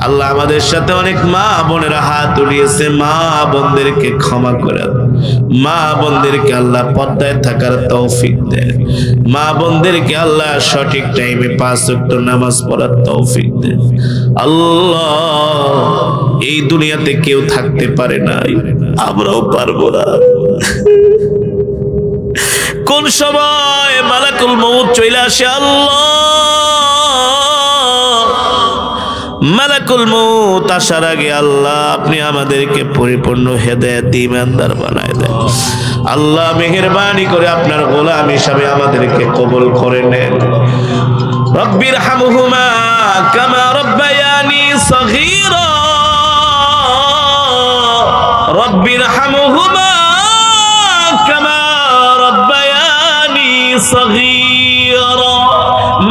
Speaker 1: আল্লাহ আমাদের সাথে অনেক মা বোনেরা হাত উঠিয়েছে, মা বোনদেরকে ক্ষমা করে দাও। মা বোনদেরকে আল্লাহ পর্দায় থাকার তৌফিক দেয়। মা বোনদেরকে আল্লাহ সঠিক টাইমে 5 ওয়াক্ত নামাজ পড়ার তৌফিক দেয়। আল্লাহ এই দুনিয়াতে কেউ থাকতে পারে না, আমরাও পারবো না। কোন সময় মালাকুল মউত চলে আসে, আল্লাহ মালাকুল মউত আসার আগে আল্লাহ আপনি আমাদেরকে পরিপূর্ণ হেদায়েত ঈমানদার বানায় দেন। আল্লাহ মেহেরবানি করে আপনার গোলাম হিসাবে আমাদেরকে কবুল করে নেন। রব্বির হামহুমা কামা রব্বায়ানি সগীরা, রব্বির হামহুমা কামা রব্বায়ানি সগীরা।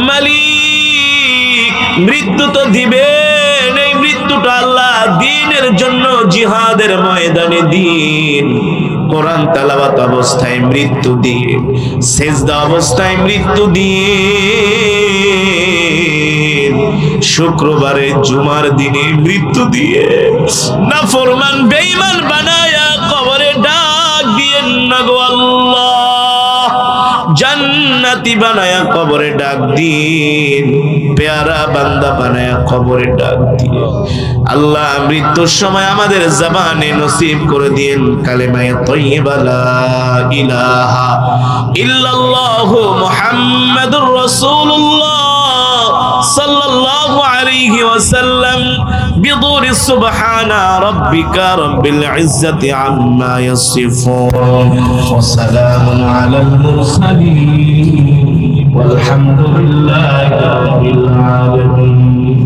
Speaker 1: মালিক মৃত্যু তো দিবেন, এই মৃত্যুটা আল্লাহ দ্বীনের জন্য জিহাদের ময়দানে দিন। কোরআন তেলাওয়াত অবস্থায় মৃত্যু দিয়ে, সেজদা অবস্থায় মৃত্যু দিয়ে, শুক্রবারে জুমার দিনে মৃত্যু দিয়ে, নাফরমান বেঈমান বানায়া কবরে ডাক দিয়েন না গো আল্লাহ। জান্নাতি বানায়া কবরে ডাক দিন, পেয়ারা বান্দা বানায়া কবরে ডাক দিয়ে। আল্লাহ মৃত্যুর সময় আমাদের জবানে নসিব করে দিয়েন কালেমায়ে তাইয়্যিবা লা ইলাহা ইল্লাল্লাহু মুহাম্মাদুর রাসূলুল্লাহ সাল্লাল্লাহু আলাইহি ওয়াসাল্লাম। বিদুরি সুবহানা রাব্বিকা রাব্বিল ইজ্জাতি আম্মা ইয়াসিফুন ওয়া সালামুন আলাল মুরসালিন ওয়ালহামদুলিল্লাহি রাব্বিল আলামিন।